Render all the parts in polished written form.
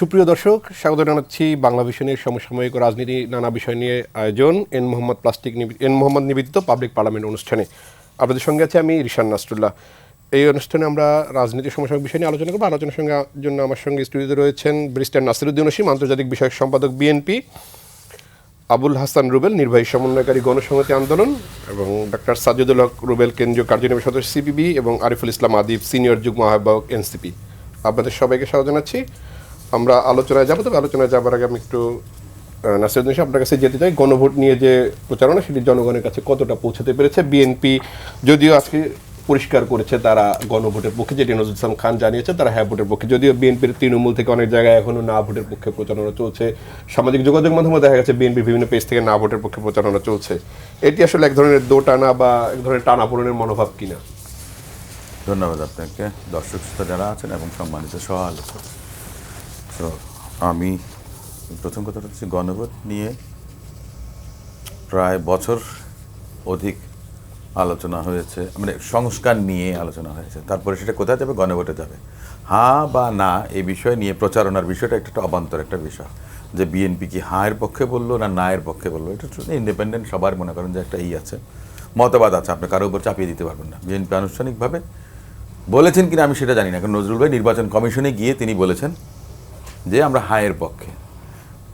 সুপ্রিয় দর্শক, স্বাগত জানাচ্ছি বাংলা ভিশনের সমসাময়িক রাজনীতি নানা বিষয় নিয়ে আয়োজন এন মোহাম্মদ নিবেদিত পাবলিক পার্লামেন্ট অনুষ্ঠানে। আপনাদের সঙ্গে আছে আমি রিশান নাসরুল্লাহ। এই অনুষ্ঠানে আমরা রাজনীতির সমসাময়িক বিষয় নিয়ে আলোচনা করবো। আলোচনার জন্য আমার সঙ্গে স্টুডিওতে রয়েছেন ব্যারিস্টার নাসিরউদ্দিন অসীম, আন্তর্জাতিক বিষয়ক সম্পাদক বিএনপি, আবুল হাসান রুবেল, নির্বাহী সমন্বয়কারী গণসংহতি আন্দোলন, এবং ডক্টর সাজ্জাদুল হক রুবেল, কেন্দ্রীয় কার্যনির্বাহী সদস্য সিপিবি, এবং আরিফুল ইসলাম আদিব, সিনিয়র যুগ্ম আহ্বায়ক এনসিপি। আপনাদের সবাইকে স্বাগত জানাচ্ছি। আমরা আলোচনায় যাবো, তবে আলোচনায় যাবার আগে আমি একটু নাসিরউদ্দিন সাহেব আপনার কাছে যেতে চাই। গণভোট নিয়ে যে প্রচারণা, সেটি জনগণের কাছে কতটা পৌঁছাতে পেরেছে? বিএনপি যদিও আজকে পরিষ্কার করেছে তারা গণভোটের পক্ষে, যেটি নজরুল ইসলাম খান জানিয়েছে তারা হ্যাঁ ভোটের পক্ষে, যদিও বিএনপির তৃণমূল থেকে অনেক জায়গায় এখনও না ভোটের পক্ষে প্রচারণা চলছে। সামাজিক যোগাযোগ মাধ্যমে দেখা গেছে বিএনপির বিভিন্ন পেজ থেকে না ভোটের পক্ষে প্রচারণা চলছে। এটি আসলে এক ধরনের দোটানা বা এক ধরনের টানাপোড়েনের মনোভাব কিনা? ধন্যবাদ আপনাকে, দর্শক শ্রোতা যারা আছেন এবং সম্মানিত সহ-আলোচক। তো আমি প্রথম কথাটা হচ্ছে, গণভোট নিয়ে প্রায় বছর অধিক আলোচনা হয়েছে, মানে সংস্কার নিয়ে আলোচনা হয়েছে। তারপরে সেটা কোথায় যাবে? গণভোটে যাবে। হ্যাঁ বা না এই বিষয় নিয়ে প্রচারণার বিষয়টা একটা অবান্তর একটা বিষয়, যে বিএনপি কি হাঁয়ের পক্ষে বললো না নায়ের পক্ষে বললো। এটা ইন্ডিপেন্ডেন্ট, সবার মনে করেন যে একটা আছে, মতবাদ আছে, আপনি কারোর উপর চাপিয়ে দিতে পারবেন না। বিএনপি আনুষ্ঠানিকভাবে বলেছেন কিনা আমি সেটা জানি না, কারণ নজরুল ভাই নির্বাচন কমিশনে গিয়ে তিনি বলেছেন যে আমরা হায়ের পক্ষে।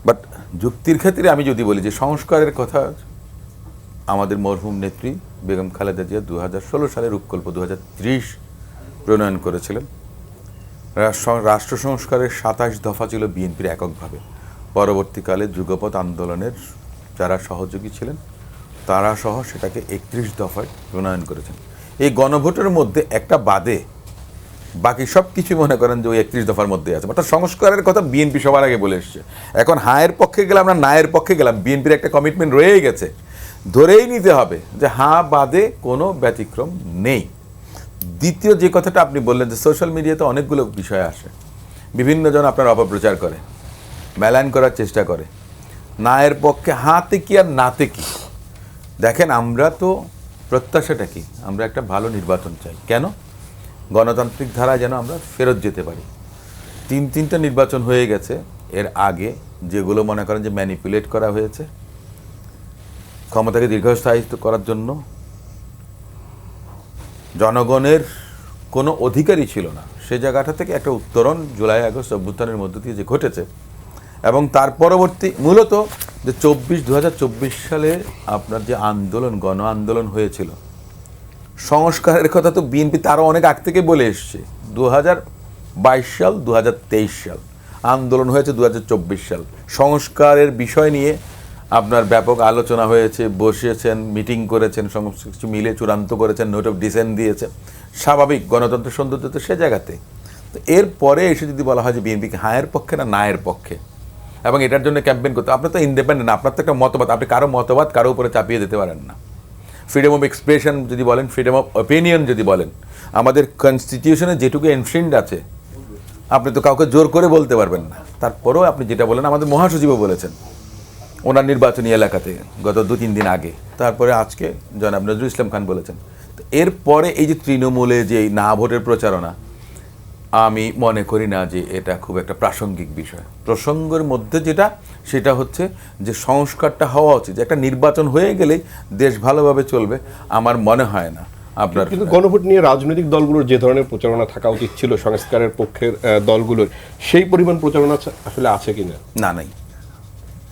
বাট যুক্তির ক্ষেত্রে আমি যদি বলি যে সংস্কারের কথা, আমাদের মরহুম নেত্রী বেগম খালেদা জিয়া 2016 সালে রূপকল্প 2030 প্রণয়ন করেছিলেন। রাষ্ট্র সংস্কারের 27 দফা ছিল বিএনপির এককভাবে। পরবর্তীকালে যুগপৎ আন্দোলনের যারা সহযোগী ছিলেন তারা সহ সেটাকে 31 দফায় প্রণয়ন করেছেন। এই গণভোটের মধ্যে একটা বাদে বাকি সব কিছু মনে করেন যে ওই 31 দফার মধ্যে আছে। অর্থাৎ সংস্কারের কথা বিএনপি সবার আগে বলে এসছে। এখন হায়ের পক্ষে গেলাম না নায়ের পক্ষে গেলাম, বিএনপির একটা কমিটমেন্ট রয়েই গেছে, ধরেই নিতে হবে যে হ্যাঁ বাদে কোনো ব্যতিক্রম নেই। দ্বিতীয় যে কথাটা আপনি বললেন যে সোশ্যাল মিডিয়াতে অনেকগুলো বিষয় আসে, বিভিন্ন জন আপনার অপপ্রচার করে, মেলান করার চেষ্টা করে, নায়ের পক্ষে হাতে কি আর নাতে কি। দেখেন, আমরা তো প্রত্যাশাটা কি, আমরা একটা ভালো নির্বাচন চাই। কেন? গণতান্ত্রিক ধারা যেন আমরা ফেরত যেতে পারি। তিনটা নির্বাচন হয়ে গেছে এর আগে, যেগুলো মনে করেন যে ম্যানিপুলেট করা হয়েছে ক্ষমতাকে দীর্ঘস্থায়িত্ব করার জন্য। জনগণের কোনো অধিকারই ছিল না, সে জায়গাটা থেকে একটা উত্তরণ জুলাই আগস্ট অভ্যুত্থানের মধ্য দিয়ে যে ঘটেছে, এবং তার পরবর্তী মূলত যে 2024 সালে আপনার যে আন্দোলন, গণ আন্দোলন হয়েছিল, সংস্কারের কথা তো বিএনপি তারও অনেক আগ থেকে বলে এসছে। 2022 সাল 2023 সাল আন্দোলন হয়েছে, 2024 সাল সংস্কারের বিষয় নিয়ে আপনার ব্যাপক আলোচনা হয়েছে, বসেছেন, মিটিং করেছেন, সমস্ত কিছু মিলে চূড়ান্ত করেছেন, নোট অফ ডিসেন্ট দিয়েছে। স্বাভাবিক, গণতন্ত্রের সৌন্দর্য তো সে জায়গাতে। তো এরপরে এসে যদি বলা হয় যে বিএনপিকে হায়ের পক্ষে না নায়ের পক্ষে, এবং এটার জন্য ক্যাম্পেইন করতে, আপনার তো ইন্ডিপেন্ডেন্ট, আপনার তো একটা মতবাদ, আপনি কারো মতবাদ কারো উপরে চাপিয়ে দিতে পারেন না। ফ্রিডম অফ এক্সপ্রেশন যদি বলেন, ফ্রিডম অফ ওপিনিয়ন যদি বলেন, আমাদের কনস্টিটিউশনে যেটুকু এনশ্রিন্ড আছে, আপনি তো কাউকে জোর করে বলতে পারবেন না। তারপরেও আপনি যেটা বলেন, আমাদের মহাসচিবও বলেছেন ওনার নির্বাচনী এলাকাতে গত 2-3 দিন আগে, তারপরে আজকে জনাব নজরুল ইসলাম খান বলেছেন। তো এরপরে এই যে তৃণমূলে যে না ভোটের প্রচারণা, আমি মনে করি না যে এটা খুব একটা প্রাসঙ্গিক বিষয়। প্রসঙ্গের মধ্যে যেটা, সেটা হচ্ছে যে সংস্কারটা হওয়া উচিত। একটা নির্বাচন হয়ে গেলেই দেশ ভালোভাবে চলবে আমার মনে হয় না। আপনার কিন্তু গণভোট নিয়ে রাজনৈতিক দলগুলোর যে ধরনের প্রচারণা থাকা উচিত ছিল সংস্কারের পক্ষের দলগুলোর, সেই পরিমাণ প্রচারণা আসলে আছে কিনা? না, নেই।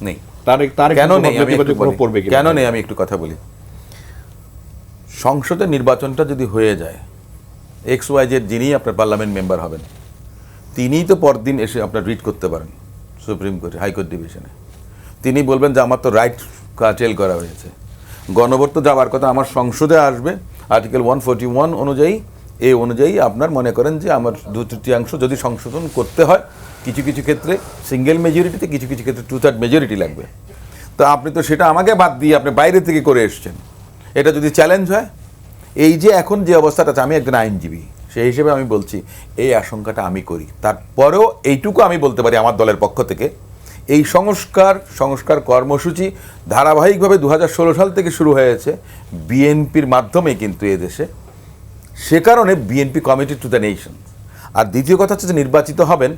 নেই কেন নেই? কেন নেই আমি একটু কথা বলি। সংসদের নির্বাচনটা যদি হয়ে যায়, XYZ যিনি আপনার পার্লামেন্ট মেম্বার হবেন, তিনিই তো পরদিন এসে আপনার রিট করতে পারেন সুপ্রিম কোর্টে, হাইকোর্ট ডিভিশনে। তিনি বলবেন যে আমার তো রাইট কার্টেল করা হয়েছে। গণভোট তো যাওয়ার কথা, আমার সংসদে আসবে আর্টিকেল 141 অনুযায়ী, এই অনুযায়ী আপনার মনে করেন যে আমার 2/3 যদি সংশোধন করতে হয়, কিছু কিছু ক্ষেত্রে সিঙ্গেল মেজরিটিতে, কিছু কিছু ক্ষেত্রে 2/3 মেজরিটি লাগবে। তো আপনি তো সেটা আমাকে বাদ দিয়ে আপনি বাইরে থেকে করে এসছেন। এটা যদি চ্যালেঞ্জ হয়, এই যে এখন যে অবস্থাটা আছে, আমি একজন আইনজীবী, সেই হিসেবে আমি বলছি এই আশঙ্কাটা আমি করি। তারপরেও এইটুকু আমি বলতে পারি আমার দলের পক্ষ থেকে, এই সংস্কার কর্মসূচি ধারাবাহিকভাবে 2016 সাল থেকে শুরু হয়েছে বিএনপির মাধ্যমে কিন্তু এদেশে। সে কারণে BNP committed to the nation. আর দ্বিতীয় কথা হচ্ছে যে নির্বাচিত হবেন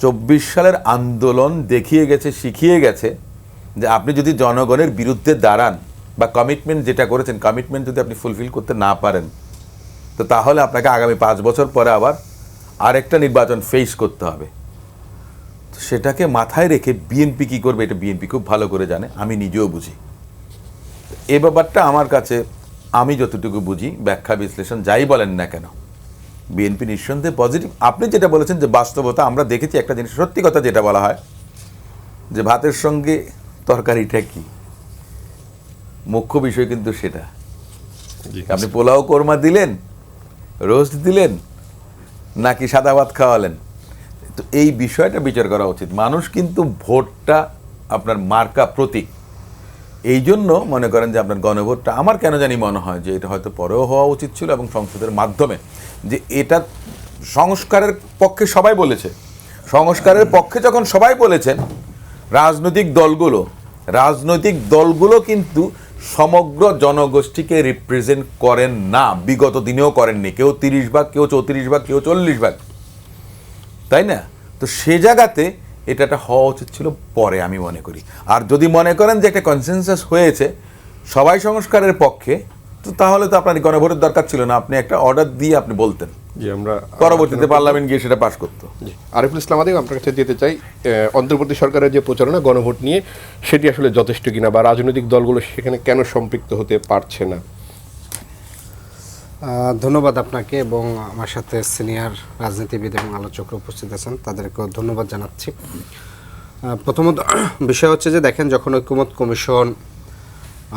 24 সালের আন্দোলন দেখিয়ে গেছে, শিখিয়ে গেছে যে আপনি যদি জনগণের বিরুদ্ধে দাঁড়ান বা কমিটমেন্ট যেটা করেছেন, কমিটমেন্ট যদি আপনি ফুলফিল করতে না পারেন, তো তাহলে আপনাকে আগামী 5 বছর পরে আবার আরেকটা নির্বাচন ফেস করতে হবে। তো সেটাকে মাথায় রেখে বিএনপি কী করবে, এটা বিএনপি খুব ভালো করে জানে, আমি নিজেও বুঝি। এ ব্যাপারটা আমার কাছে, আমি যতটুকু বুঝি, ব্যাখ্যা বিশ্লেষণ যাই বলেন না কেন, বিএনপি নিঃসন্দেহে পজিটিভ। আপনি যেটা বলেছেন যে বাস্তবতা, আমরা দেখেছি একটা জিনিস, সত্যি কথা যেটা বলা হয় যে ভাতের সঙ্গে তরকারিটা কি, মুখ্য বিষয় কিন্তু সেটা। আপনি পোলাও কোরমা দিলেন, রোস্ট দিলেন, নাকি সাদা ভাত খাওয়ালেন, তো এই বিষয়টা বিচার করা উচিত। মানুষ কিন্তু ভোটটা আপনার মার্কা প্রতীক, এই জন্য মনে করেন যে আপনার গণভোটটা, আমার কেন জানি মনে হয় যে এটা হয়তো পরেও হওয়া উচিত ছিল, এবং সংসদের মাধ্যমে যে এটা সংস্কারের পক্ষে সবাই বলেছে, সংস্কারের পক্ষে যখন সবাই বলেছেন, রাজনৈতিক দলগুলো কিন্তু সমগ্র জনগোষ্ঠীকে রিপ্রেজেন্ট করেন না, বিগত দিনেও করেননি। কেউ 30 ভাগ, কেউ 34 ভাগ, কেউ 40 ভাগ, তাই না? তো সে জায়গাতে এটা হওয়া উচিত ছিল পরে, আমি মনে করি। আর যদি মনে করেন যে একটা কনসেনসাস হয়েছে সবাই সংস্কারের পক্ষে, তো তাহলে তো আপনার গণভোটের দরকার ছিল না, আপনি একটা অর্ডার দিয়ে আপনি বলতেন, জি আমরা পরবর্তীতে পার্লামেন্ট গিয়ে সেটা পাশ করতো। আরিফুল ইসলাম আদিব, আপনার কাছে যেতে চাই, অন্তর্বর্তী সরকারের যে প্রচারণা গণভোট নিয়ে, সেটি আসলে যথেষ্ট কিনা, বা রাজনৈতিক দলগুলো সেখানে কেন সম্পৃক্ত হতে পারছে না? ধন্যবাদ আপনাকে এবং আমার সাথে সিনিয়র রাজনীতিবিদ এবং আলোচকরা উপস্থিত আছেন, তাদেরকেও ধন্যবাদ জানাচ্ছি। প্রথমত বিষয় হচ্ছে যে দেখেন, যখন ঐকমত্য কমিশন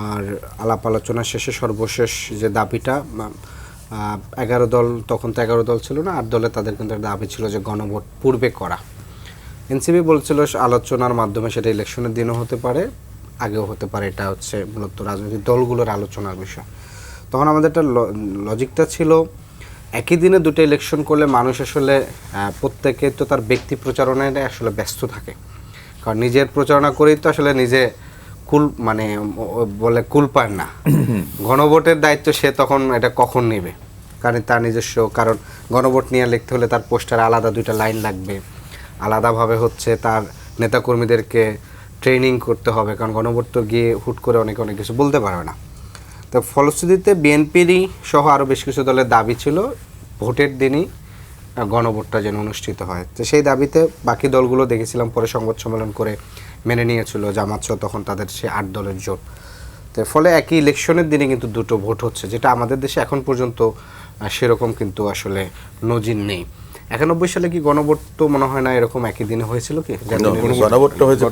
আর আলাপ আলোচনা শেষে সর্বশেষ যে দাবিটা, 11 দল, তখন তো 11 দল ছিল না, 8 দলে তাদের কিন্তু একটা দাবি ছিল যে গণভোট পূর্বে করা। এনসিপি বলছিল আলোচনার মাধ্যমে সেটা ইলেকশনের দিনও হতে পারে, আগেও হতে পারে, এটা হচ্ছে মূলত রাজনৈতিক দলগুলোর আলোচনার বিষয়। তখন আমাদের একটা লজিকটা ছিল, একই দিনে দুটো ইলেকশন করলে মানুষ আসলে প্রত্যেকে তো তার ব্যক্তি প্রচারণায় আসলে ব্যস্ত থাকে, কারণ নিজের প্রচারণা করেই তো আসলে নিজে কুল পায় না। গণভোটের দায়িত্ব সে তখন এটা কখন নেবে, কারণ তার নিজস্ব, কারণ গণভোট নিয়ে লিখতে হলে তার পোস্টারে আলাদা 2টা লাইন লাগবে, আলাদাভাবে হচ্ছে তার নেতাকর্মীদেরকে ট্রেনিং করতে হবে, কারণ গণভোট তো গিয়ে হুট করে অনেক কিছু বলতে পারবে না। তো ফলশ্রুতিতে বিএনপিরই সহ আরও বেশ কিছু দলের দাবি ছিল ভোটের দিনই গণভোটটা যেন অনুষ্ঠিত হয়। তো সেই দাবিতে বাকি দলগুলো দেখেছিলাম পরে সংবাদ সম্মেলন করে মেনে নিয়েছিল, জামাত সহ তখন তাদের সে 8 দলের জোট। তো ফলে একই ইলেকশনের দিনে কিন্তু 2টো ভোট হচ্ছে, যেটা আমাদের দেশে এখন পর্যন্ত সেরকম কিন্তু আসলে নজির নেই। 91 সালে কি গণভোট তো মনে হয় না এরকম একই দিনে হয়েছিল কি? গণভোটটা হয়েছে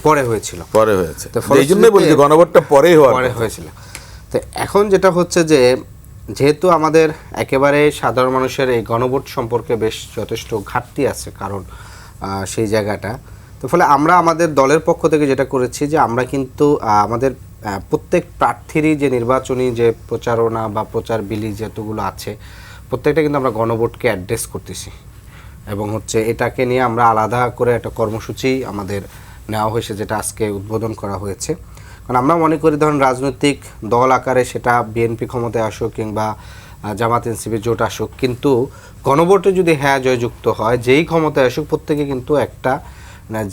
পরে হয়েছিল, পরে হয়েছে, এই জন্যই বলি যে গণভোটটা পরে হয়েছিল। তো এখন যেটা হচ্ছে যে, যেহেতু আমাদের একেবারে সাধারণ মানুষের এই গণভোট সম্পর্কে বেশ যথেষ্ট ঘাটতি আছে, কারণ সেই জায়গাটা, তো ফলে আমরা আমাদের দলের পক্ষ থেকে যেটা করেছি যে আমরা কিন্তু আমাদের প্রত্যেক প্রার্থীরই যে নির্বাচনী যে প্রচারণা বা প্রচার বিলি যেতগুলো আছে, প্রত্যেকটা কিন্তু আমরা গণভোটকে অ্যাড্রেস করতেছি, এবং হচ্ছে এটাকে নিয়ে আমরা আলাদা করে একটা কর্মসূচি আমাদের নেওয়া হয়েছে, যেটা আজকে উদ্বোধন করা হয়েছে। কারণ আমরা মনে করি, ধরুন রাজনৈতিক দল আকারে সেটা বিএনপি ক্ষমতায় আসুক কিংবা জামাত এনসিপি জোট আসুক, কিন্তু গণভোটে যদি হ্যাঁ জয়যুক্ত হয়, যেই ক্ষমতায় আসুক, প্রত্যেকে কিন্তু একটা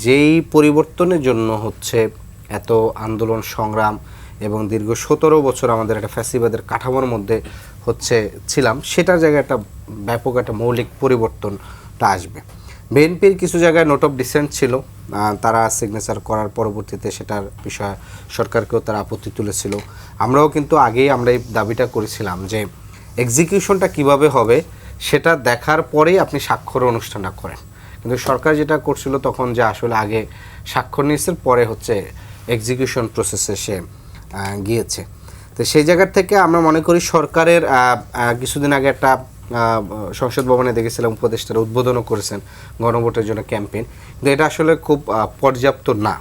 যেই পরিবর্তনের জন্য হচ্ছে এত আন্দোলন সংগ্রাম এবং দীর্ঘ 17 বছর আমাদের একটা ফ্যাসিবাদের কাঠামোর মধ্যে হচ্ছে ছিলাম, সেটার জায়গায় একটা ব্যাপক একটা মৌলিক পরিবর্তনটা আসবে। বিএনপির কিছু জায়গায় নোট অফ ডিসেন্ট ছিল, তারা সিগনেচার করার পরবর্তীতে সেটার বিষয়ে সরকারকেও তারা আপত্তি তুলেছিল। আমরাও কিন্তু আগেই আমরা এই দাবিটা করেছিলাম যে এক্সিকিউশনটা কিভাবে হবে সেটা দেখার পরেই আপনি স্বাক্ষর অনুষ্ঠানটা করেন, কিন্তু সরকার যেটা করছিল তখন, যে আসলে আগে স্বাক্ষর নিয়েছে, পরে হচ্ছে এক্সিকিউশন প্রসেসে সে গিয়েছে। তো সেই জায়গার থেকে আমরা মনে করি সরকারের কিছুদিন আগে একটা সংসদ ভবনে দেখেছিলাম উপদেষ্টারা উদ্বোধনও করেছেন গণভোটের জন্য ক্যাম্পেইন, কিন্তু এটা আসলে খুব পর্যাপ্ত না।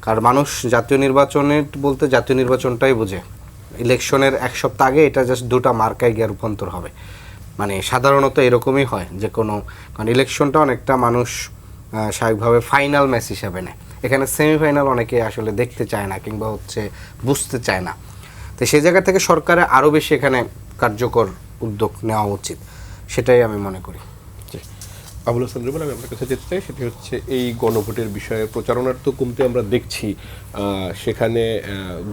কারণ মানুষ জাতীয় নির্বাচনের বলতে জাতীয় নির্বাচনটাই বোঝে, ইলেকশনের 1 সপ্তাহ আগে এটা জাস্ট 2টা মার্কায় গিয়ে রূপান্তর হবে। মানে সাধারণত এরকমই হয় যে কোনো, কারণ ইলেকশনটা অনেকটা মানুষ স্বাভাবিকভাবে ফাইনাল ম্যাচ হিসাবে নেয়, এখানে সেমিফাইনাল অনেকে আসলে দেখতে চায় না কিংবা হচ্ছে বুঝতে চায় না। তো সেই জায়গা থেকে সরকারের আরও বেশি এখানে কার্যকর উদ্যোগ নেওয়া উচিত, সেটাই আমি মনে করি। আবুল হাসান রুবেল, আমি আপনার কাছে যেতে চাই, সেটি হচ্ছে এই গণভোটের বিষয়ে প্রচারণার তো কমতে আমরা দেখছি, সেখানে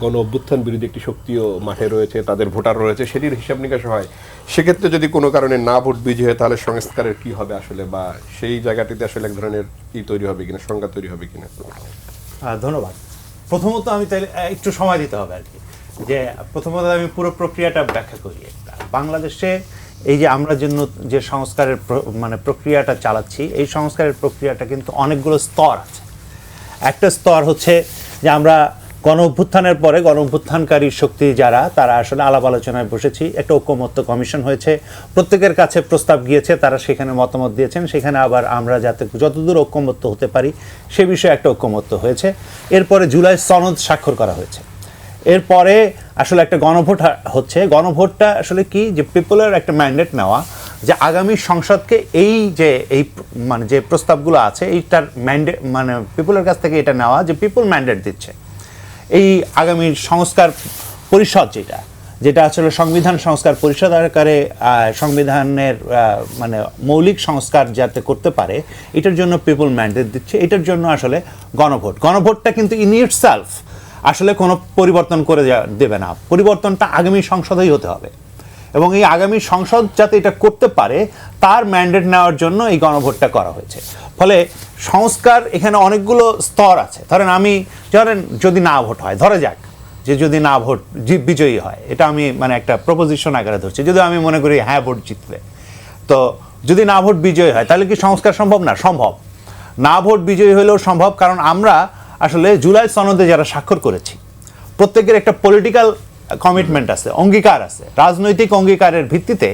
গণ অভ্যুত্থান বিরোধী একটি শক্তিও মাঠে রয়েছে, তাদের ভোটার রয়েছে, সেটির হিসাব নিকাশ হয়। সেক্ষেত্রে যদি কোনো কারণে না ভোট বিজয়ী হয় তাহলে সংস্কারের কি হবে আসলে, বা সেই জায়গাটিতে আসলে এক ধরনের কি তৈরি হবে কিনা, সংজ্ঞা তৈরি হবে কিনা? ধন্যবাদ। প্রথমত আমি তাহলে একটু সময় দিতে হবে আর কি, যে প্রথমত আমি পুরো প্রক্রিয়াটা ব্যাখ্যা করি। একটা বাংলাদেশে এই যে আমরা জন্য যে সংস্কারের মানে প্রক্রিয়াটা চালাচ্ছি, এই সংস্কারের প্রক্রিয়াটা কিন্তু অনেকগুলো স্তর আছে। একটা স্তর হচ্ছে যে আমরা গণ অভ্যুত্থানের পরে গণ অভ্যুত্থানকারী শক্তি যারা, তারা আসলে আলাপ আলোচনায় বসেছি, একটা ঐকমত্য কমিশন হয়েছে, প্রত্যেকের কাছে প্রস্তাব গিয়েছে, তারা সেখানে মতামত দিয়েছেন, সেখানে আবার আমরা যাতে যতদূর ঐকমত্য হতে পারি সে বিষয়ে একটা ঐকমত্য হয়েছে। এরপরে জুলাই সনদ স্বাক্ষর করা হয়েছে। এরপরে আসলে একটা গণভোট হচ্ছে। গণভোটটা আসলে কি, যে পিপলের একটা ম্যান্ডেট নেওয়া, যে আগামী সংসদকে এই মানে যে প্রস্তাবগুলো আছে এইটার ম্যান্ডেট, মানে পিপলের কাছ থেকে এটা নেওয়া, যে পিপল ম্যান্ডেট দিচ্ছে এই আগামী সংস্কার পরিষদ, যেটা আসলে সংবিধান সংস্কার পরিষদ আকারে সংবিধানের মানে মৌলিক সংস্কার যাতে করতে পারে, এটার জন্য পিপল ম্যান্ডেট দিচ্ছে। এটার জন্য আসলে গণভোটটা কিন্তু ইন ইটসেলফ আসলে কোনো পরিবর্তন করে দেবে না, পরিবর্তনটা আগামী সংসদেই হতে হবে। এবং এই আগামী সংসদ যাতে এটা করতে পারে তার ম্যান্ডেট নেওয়ার জন্য এই গণভোটটা করা হয়েছে। ফলে সংস্কার এখানে অনেকগুলো স্তর আছে। ধরেন যদি না ভোট হয়, ধরে যাক যে যদি না ভোট বিজয়ী হয়, এটা আমি মানে একটা প্রপোজিশন আকারে ধরছি, যদি আমি মনে করি হ্যাঁ ভোট জিতবে, তো যদি না ভোট বিজয়ী হয় তাহলে কি সংস্কার সম্ভব? না, সম্ভব। না ভোট বিজয়ী হলেও সম্ভব, কারণ আমরা আসলে জুলাই সনদে যারা স্বাক্ষর করেছি প্রত্যেকের একটা পলিটিক্যাল কমিটমেন্ট আছে, অঙ্গীকার আছে, রাজনৈতিক অঙ্গীকারের ভিত্তিতে।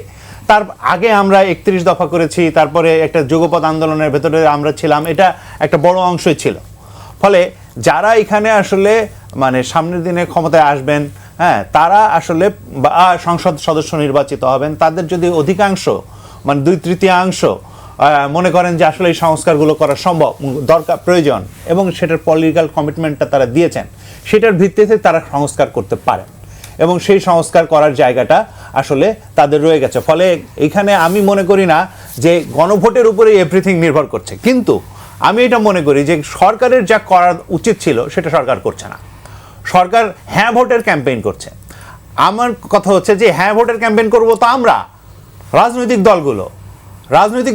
তার আগে আমরা 31 দফা করেছি, তারপরে একটা যুগপৎ আন্দোলনের ভেতরে আমরা ছিলাম, এটা একটা বড় অংশই ছিল। ফলে যারা এখানে আসলে মানে সামনের দিনে ক্ষমতায় আসবেন, হ্যাঁ, তারা আসলে সংসদ সদস্য নির্বাচিত হবেন, তাদের যদি অধিকাংশ মানে 2/3 মনে করেন যে আসলে এই সংস্কারগুলো করা সম্ভব, দরকার, প্রয়োজন, এবং সেটার পলিটিক্যাল কমিটমেন্টটা তারা দিয়েছেন, সেটার ভিত্তিতে তারা সংস্কার করতে পারেন, এবং সেই সংস্কার করার জায়গাটা আসলে তাদের রয়ে গেছে। ফলে এখানে আমি মনে করি না যে গণভোটের উপরে এভরিথিং নির্ভর করছে, কিন্তু আমি এটা মনে করি যে সরকারের যা করা উচিত ছিল সেটা সরকার করছে না। সরকার হ্যাঁ ভোটের ক্যাম্পেইন করছে। আমার কথা হচ্ছে যে হ্যাঁ ভোটের ক্যাম্পেইন করবো তো আমরা, রাজনৈতিক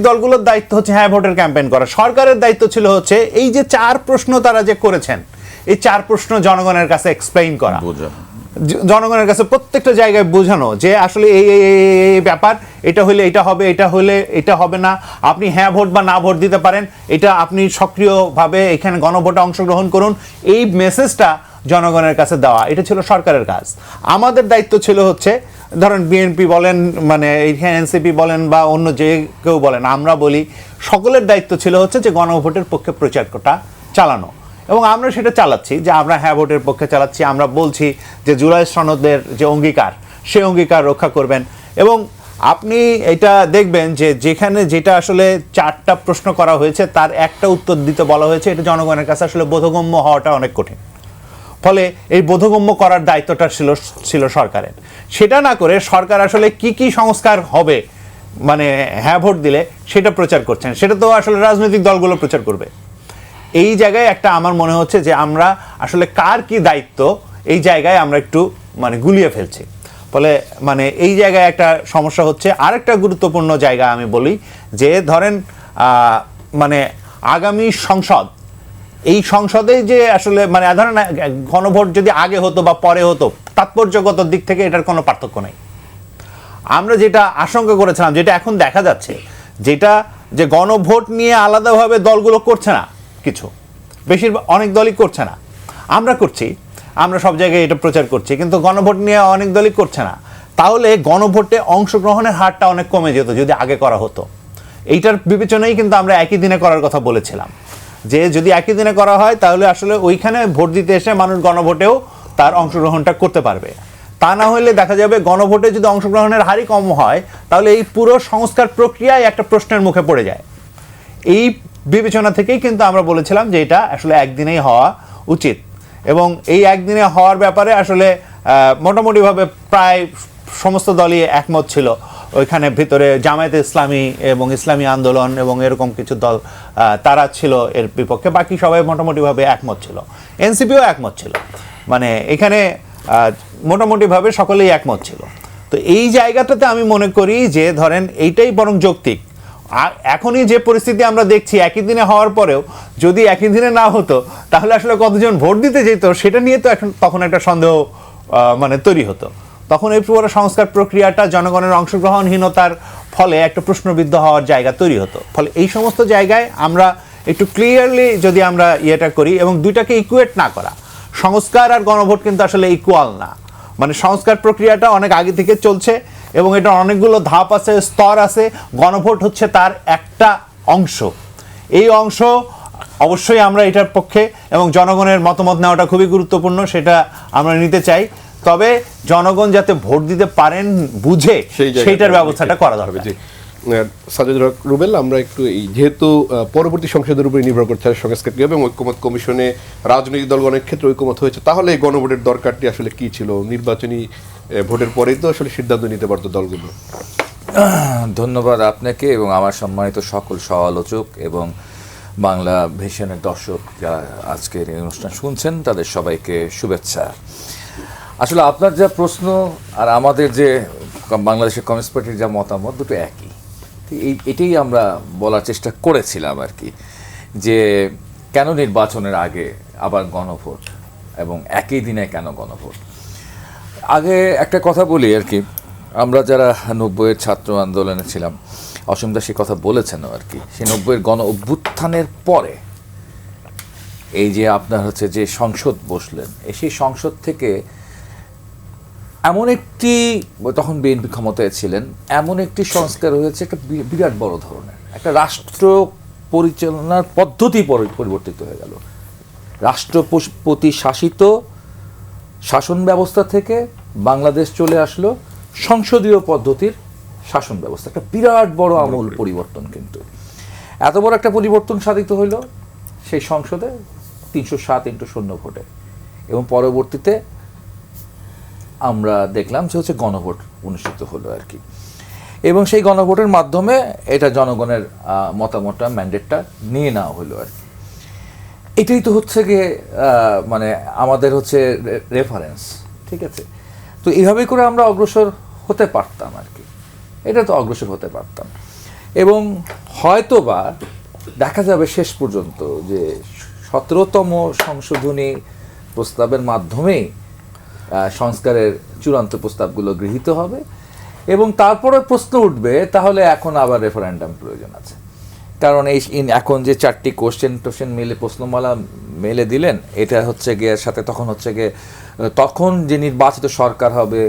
দলগুলোর দায়িত্ব হচ্ছে হ্যাঁ ভোটের ক্যাম্পেইন করা। সরকারের দায়িত্ব ছিল হচ্ছে এই যে 4 প্রশ্ন তারা যে করেছেন, এই 4 প্রশ্ন জনগণের কাছে এক্সপ্লেইন করা, জনগণের কাছে প্রত্যেকটা জায়গায় বোঝানো যে আসলে এই ব্যাপার, এটা হলে এটা হবে, এটা হলে এটা হবে না, আপনি হ্যাঁ ভোট বা না ভোট দিতে পারেন, এটা আপনি সক্রিয়ভাবে এখানে গণভোটে অংশগ্রহণ করুন, এই মেসেজটা জনগণের কাছে দেওয়া, এটা ছিল সরকারের কাজ। আমাদের দায়িত্ব ছিল হচ্ছে, ধরেন বিএনপি বলেন, মানে এইখানে এনসিপি বলেন বা অন্য যে কেউ বলেন, আমরা বলি, সকলের দায়িত্ব ছিল হচ্ছে যে গণভোটের পক্ষে প্রচারটা চালানো, এবং আমরা সেটা চালাচ্ছি, যে আমরা হ্যাঁ ভোটের পক্ষে চালাচ্ছি। আমরা বলছি যে জুলাই সনদের যে অঙ্গীকার, সেই অঙ্গীকার রক্ষা করবেন। এবং আপনি এটা দেখবেন যে যেখানে যেটা আসলে 4টা প্রশ্ন করা হয়েছে তার একটা উত্তর দিতে বলা হয়েছে, এটা জনগণের কাছে আসলে বোধগম্য হওয়াটা অনেক কঠিন। ফলে এই বোধগম্য করার দায়িত্বটা ছিল সরকারের। সেটা না করে সরকার আসলে কি সংস্কার হবে মানে হ্যাঁ ভোট দিলে সেটা প্রচার করছেন, সেটা তো আসলে রাজনৈতিক দলগুলো প্রচার করবে। এই জায়গায় একটা আমার মনে হচ্ছে যে আমরা আসলে কার কি দায়িত্ব, এই জায়গায় আমরা একটু মানে গুলিয়ে ফেলছি। ফলে মানে এই জায়গায় একটা সমস্যা হচ্ছে। আরেকটা গুরুত্বপূর্ণ জায়গা আমি বলি, যে ধরেন মানে আগামী সংসদ, এই সংসদে যে আসলে মানে ধরেন গণভোট যদি আগে হতো বা পরে হতো, তাৎপর্যগত দিক থেকে এটার কোনো পার্থক্য নেই। আমরা যেটা আশঙ্কা করেছিলাম, যেটা এখন দেখা যাচ্ছে, যেটা যে গণভোট নিয়ে আলাদাভাবে দলগুলো করছে না, কিছু অনেক দলই করছে না, আমরা করছি, আমরা সব জায়গায় এটা প্রচার করছি, কিন্তু গণভোট নিয়ে অনেক দলই করছে না। তাহলে গণভোটে অংশগ্রহণের হারটা অনেক কমে যেত যদি আগে করা হতো। এইটার বিবেচনায় কিন্তু আমরা একই দিনে করার কথা বলেছিলাম, যে যদি একই দিনে করা হয় তাহলে আসলে ওইখানে ভোট দিতে এসে মানুষ গণভোটেও তার অংশগ্রহণটা করতে পারবে। তা না হলে দেখা যাবে গণভোটে যদি অংশগ্রহণের হারই কম হয়, তাহলে এই পুরো সংস্কার প্রক্রিয়ায় একটা প্রশ্নের মুখে পড়ে যায়। এই বিবেচনা থেকেই কিন্তু আমরা বলেছিলাম যে এটা আসলে একদিনেই হওয়া উচিত, এবং এই একদিনে হওয়ার ব্যাপারে আসলে মোটামুটিভাবে প্রায় সমস্ত দলই একমত ছিল। ওইখানে ভিতরে জামায়াতে ইসলামী এবং ইসলামী আন্দোলন এবং এরকম কিছু দল তারা ছিল এর বিপক্ষে, বাকি সবাই মোটামুটিভাবে একমত ছিল, এনসিপিও একমত ছিল, মানে এখানে মোটামুটিভাবে সকলেই একমত ছিল। তো এই জায়গাটাতে আমি মনে করি যে ধরেন এইটাই বরং যৌক্তিক। এখনই যে পরিস্থিতি আমরা দেখছি একই দিনে হওয়ার পরেও যদি একই দিনে না হতো তাহলে আসলে কতজন ভোট দিতে যেত সেটা নিয়ে তো এখন তখন একটা সন্দেহ মানে তৈরি হতো। তখন এই পুরো সংস্কার প্রক্রিয়াটা জনগণের অংশগ্রহণহীনতার ফলে একটা প্রশ্নবিদ্ধ হওয়ার জায়গা তৈরি হতো। ফলে এই সমস্ত জায়গায় আমরা একটু ক্লিয়ারলি যদি আমরা ইয়েটা করি এবং দুইটাকে ইকুয়েট না করা, সংস্কার আর গণভোট কিন্তু আসলে ইকুয়াল না। মানে সংস্কার প্রক্রিয়াটা অনেক আগে থেকে চলছে এবং এটা অনেকগুলো ধাপ আছে, স্তর আছে, গণভোট হচ্ছে তার একটা অংশ। এই অংশ অবশ্যই আমরা এটার পক্ষে এবং জনগণের মতামত নেওয়াটা খুবই গুরুত্বপূর্ণ, সেটা আমরা নিতে চাই। তবে জনগণ যাতে ভোট দিতে পারেন বুঝে সেইটার ব্যবস্থাটা করা দরকার। সাজেদ রুবেল, আমরা একটু এই যেহেতু পরবর্তী সংসদের উপরে নির্ভর করছে সংস্কার কি হবে এবং ঐক্যমত কমিশনে রাজনৈতিক দলগণের ক্ষেত্রে ঐক্যমত হয়েছে, তাহলে এই গণভোটের দরকারটি আসলে কি ছিল? নির্বাচনী ভোটের পরেই তো আসলে সিদ্ধান্ত নিতে পারতো দলগুলো। ধন্যবাদ আপনাকে এবং আমার সম্মানিত সকল সহ-আলোচক এবং বাংলা ভিশনের দর্শক যারা আজকের এই অনুষ্ঠান শুনছেন তাদের সবাইকে শুভেচ্ছা। আসলে আপনার যা প্রশ্ন আর আমাদের যে বাংলাদেশের কমিউনিস্ট পার্টির যা মতামত দুটো একই। এটাই আমরা বলার চেষ্টা করেছিলাম আর কি, যে কেন নির্বাচনের আগে আবার গণভোট এবং একই দিনে কেন গণভোট। আগে একটা কথা বলি আর কি, আমরা যারা 90-এর ছাত্র আন্দোলনে ছিলাম, অসীম দা সে কথা বলেছেন আর কি, সে 90-এর গণ অভ্যুত্থানের পরে এই যে আপনার হচ্ছে যে সংসদ বসলেন, সেই সংসদ থেকে এমন একটি, তখন বিএনপি ক্ষমতায় ছিলেন, এমন একটি সংস্কার হয়েছে একটা বিরাট বড় ধরনের একটা রাষ্ট্র পরিচালনার পদ্ধতি পরিবর্তিত হয়ে গেল। রাষ্ট্রপতি শাসিত শাসন ব্যবস্থা থেকে বাংলাদেশ চলে আসলো সংসদীয় পদ্ধতির শাসন ব্যবস্থা, একটা বিরাট বড় আমূল পরিবর্তন। কিন্তু এত বড় একটা পরিবর্তন সাধিত হইল সেই সংসদে 307-0 ভোটে, এবং পরবর্তীতে আমরা দেখলাম যে হচ্ছে গণভোট অনুষ্ঠিত হলো আর কি, এবং সেই গণভোটের মাধ্যমে এটা জনগণের মতামতটা, ম্যান্ডেটটা নিয়ে নেওয়া হলো আর কি। এটাই তো হচ্ছে গিয়ে মানে আমাদের হচ্ছে রেফারেন্স, ঠিক আছে? তো এইভাবেই করে আমরা অগ্রসর হতে পারতাম আর কি, এটা তো অগ্রসর হতে পারতাম। এবং হয়তো বা দেখা যাবে শেষ পর্যন্ত যে 17তম সংশোধনী প্রস্তাবের মাধ্যমেই সংস্কারের চূড়ান্ত প্রস্তাবগুলো গৃহীত হবে, এবং তারপরে প্রশ্ন উঠবে তাহলে এখন আবার রেফারেন্ডাম প্রয়োজন আছে। কারণ এই এখন যে 4টি কোশ্চেন মিলে প্রশ্নমালা মেলে দিলেন, এটা হচ্ছে গিয়ে সাথে তখন হচ্ছে গিয়ে তখন যে নির্বাচিত সরকার হবে,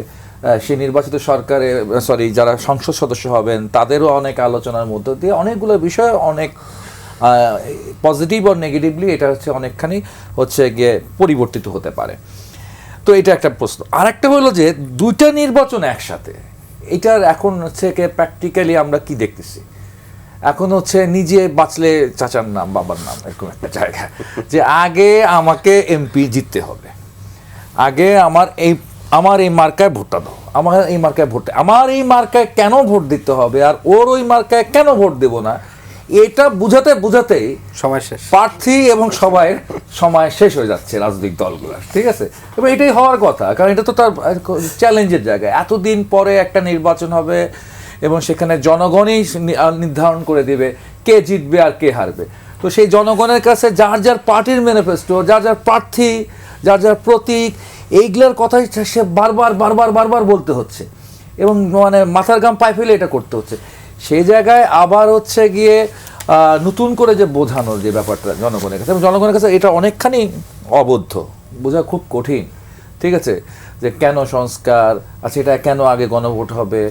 সেই নির্বাচিত সরকারে যারা সংসদ সদস্য হবেন তাদেরও অনেক আলোচনার মধ্য দিয়ে অনেকগুলো বিষয়, অনেক পজিটিভ আর নেগেটিভলি এটা হচ্ছে অনেকখানি হচ্ছে গিয়ে পরিবর্তিত হতে পারে। তো এটা একটা প্রশ্ন। আর একটা হলো যে দুইটা নির্বাচন একসাথে, এটার এখন হচ্ছে প্র্যাকটিক্যালি আমরা কি দেখতেছি, এখন হচ্ছে নিজে বাঁচলে চাচার নাম বাবার নাম, এরকম একটা জায়গা, যে আগে আমাকে এমপি জিততে হবে, আগে আমার এই মার্কায় ভোটটা দাও, আমার এই মার্কায় কেন ভোট দিতে হবে আর ওর ওই মার্কায় কেন ভোট দেব না, এটা বুঝাতেই সময় শেষ, প্রার্থী এবং সবাই সময় শেষ হয়ে যাচ্ছে রাজনৈতিক দলগুলোর, ঠিক আছে? এবং এটাই হওয়ার কথা, কারণ এটা তো তার চ্যালেঞ্জের জায়গায়। এতদিন পরে একটা নির্বাচন হবে এবং সেখানে জনগণই নির্ধারণ করে দেবে কে জিতবে আর কে হারবে। তো সেই জনগণের কাছে যার যার পার্টির ম্যানিফেস্টো, যার যার প্রার্থী, যার যার প্রতীক, এইগুলোর কথাই সে বারবার বলতে হচ্ছে এবং মানে মাথার ঘাম পায়ে ফেলে এটা করতে হচ্ছে। সেই জায়গায় আবার হচ্ছে গিয়ে নতুন করে যে বোঝানোর যে ব্যাপারটা জনগণের কাছে, এবং জনগণের কাছে এটা অনেকখানি অবদ্ধ, বোঝা খুব কঠিন, ঠিক আছে? যে কেন সংস্কার আছে, এটা কেন আগে গণভোট হবে,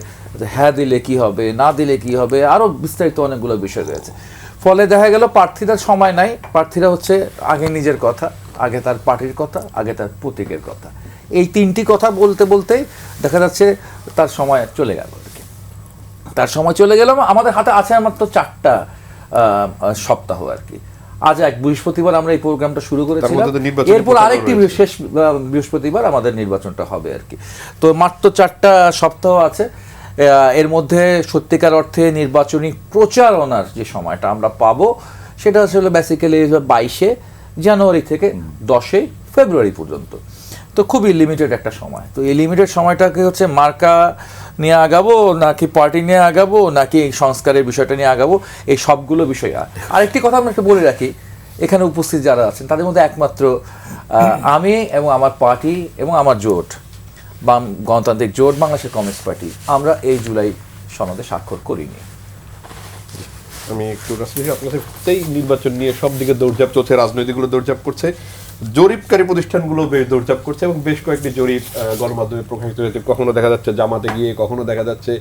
হ্যাঁ দিলে কি হবে, না দিলে কি হবে, আরও বিস্তারিত অনেকগুলো বিষয় রয়েছে। ফলে দেখা গেল প্রার্থীদের সময় নাই, প্রার্থীরা হচ্ছে আগে নিজের কথা, আগে তার পার্টির কথা, আগে তার প্রতীকের কথা, এই 3টি কথা বলতেই দেখা যাচ্ছে তার সময় চলে গেল। তার সময় চলে গেল, আমাদের হাতে আছে মাত্র 4টা সপ্তাহ আর কি। আজ এক বৃহস্পতিবার আমরা এই প্রোগ্রামটা শুরু করেছিলাম, এরপর আরেকটি শেষ বৃহস্পতিবার আমাদের নির্বাচনটা হবে আর কি। তো মাত্র 4টা সপ্তাহ আছে, এর মধ্যে সত্যিকার অর্থে নির্বাচনী প্রচারণার যে সময়টা আমরা পাবো সেটা আসলে বেসিক্যালি 22শে জানুয়ারি থেকে 10শে ফেব্রুয়ারি পর্যন্ত। তো খুবই লিমিটেড একটা সময়। তো এই লিমিটেড সময়টাকে হচ্ছে মার্কা নিয়ে আগাবো নাকি পার্টি নিয়ে আগাবো নাকি সংস্কারের বিষয়টা নিয়ে আগাবো, এই সবগুলো বিষয়। আরেকটি কথা আমরা একটু বলে রাখি, এখানে উপস্থিত যারা আছেন তাদের মধ্যে একমাত্র আমি এবং আমার পার্টি এবং আমার জোট বাম গণতান্ত্রিক জোট বাংলাদেশের কমিউনিস্ট পার্টি আমরা এই জুলাই সনদে স্বাক্ষর করিনি। আমি একটু রাজনীতি আপনার সাথেই নির্বাচন নিয়ে সব দিকে দৌড়ঝাঁপ চলছে, রাজনৈতিকগুলো দৌড়ঝাঁপ করছে, জরিপকারী প্রতিষ্ঠানগুলো বেশ দৌড়ঝাঁপ করছে এবং বেশ কয়েকটি জরিপ গণমাধ্যমে প্রকাশিত হয়েছে। কখনো দেখা যাচ্ছে জামাতে গিয়ে, কখনো দেখা যাচ্ছে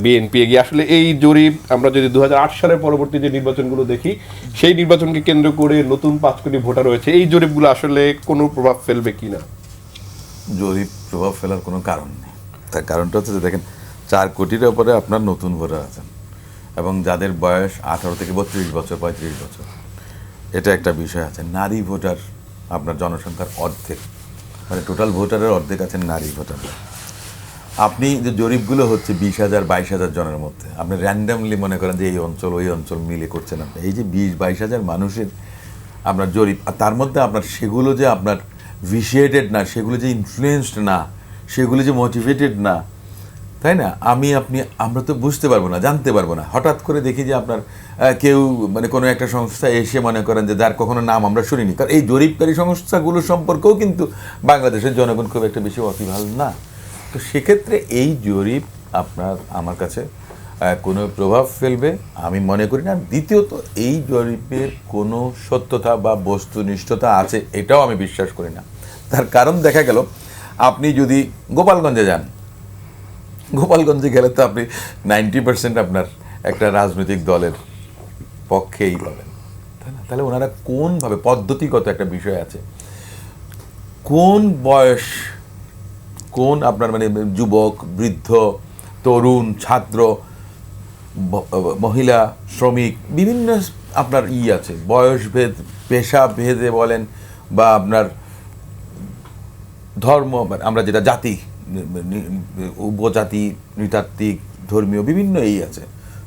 বিএনপি গিয়ে। আসলে এই জরিপ আমরা যদি 2008 সালের পরবর্তী যে নির্বাচনগুলো দেখি, সেই নির্বাচনকে কেন্দ্র করে নতুন 5 কোটি ভোটার রয়েছে, এই জরিপগুলো আসলে কোনো প্রভাব ফেলবে কিনা? জরিপ প্রভাব ফেলার কোনো কারণ নেই। তার কারণটা হচ্ছে যে দেখেন 4 কোটির উপরে আপনার নতুন ভোটার আছেন এবং যাদের বয়স 18 থেকে 32 বছর 35 বছর, এটা একটা বিষয় আছে। নারী ভোটার আপনার জনসংখ্যার অর্ধেক, মানে টোটাল ভোটারের অর্ধেক আছেন নারী ভোটার। আপনি যে জরিপগুলো হচ্ছে 20,000 22,000 জনের মধ্যে, আপনি র্যান্ডামলি মনে করেন যে এই অঞ্চল ওই অঞ্চল মিলে করছেন আপনি। এই যে 20-22,000 মানুষের আপনার জরিপ, আর তার মধ্যে আপনার সেগুলো যে আপনার ভিশিয়েটেড না, সেগুলো যে ইনফ্লুয়েন্সড না, সেগুলো যে মোটিভেটেড না, তাই না? আমরা তো বুঝতে পারবো না, জানতে পারবো না। হঠাৎ করে দেখি যে আপনার কেউ মানে কোনো একটা সংস্থা এসে মনে করেন যে যার কখনো নাম আমরা শুনিনি, কারণ এই জরিপকারী সংস্থাগুলো সম্পর্কেও কিন্তু বাংলাদেশের জনগণ খুব একটা বেশি ওয়াকিবহাল না। তো সেক্ষেত্রে এই জরিপ আমার কাছে কোনো প্রভাব ফেলবে আমি মনে করি না। দ্বিতীয়ত, এই জরিপের কোনো সত্যতা বা বস্তুনিষ্ঠতা আছে এটাও আমি বিশ্বাস করি না। তার কারণ দেখা গেল আপনি যদি গোপালগঞ্জে যান, গোপালগঞ্জে গেলে তো আপনি 90% আপনার একটা রাজনৈতিক দলের পক্ষেই পাবেন, তাই না? তাহলে ওনারা কোনভাবে, পদ্ধতিগত একটা বিষয় আছে, কোন বয়স, কোন আপনার মানে যুবক, বৃদ্ধ, তরুণ, ছাত্র, মহিলা, শ্রমিক, বিভিন্ন আপনার আছে, বয়সভেদ, পেশা ভেদে বলেন বা আপনার ধর্ম, আমরা যেটা জাতি, উপজাতি, নৃতাত্ত্বিক, ধর্মীয় বিভিন্ন আছে।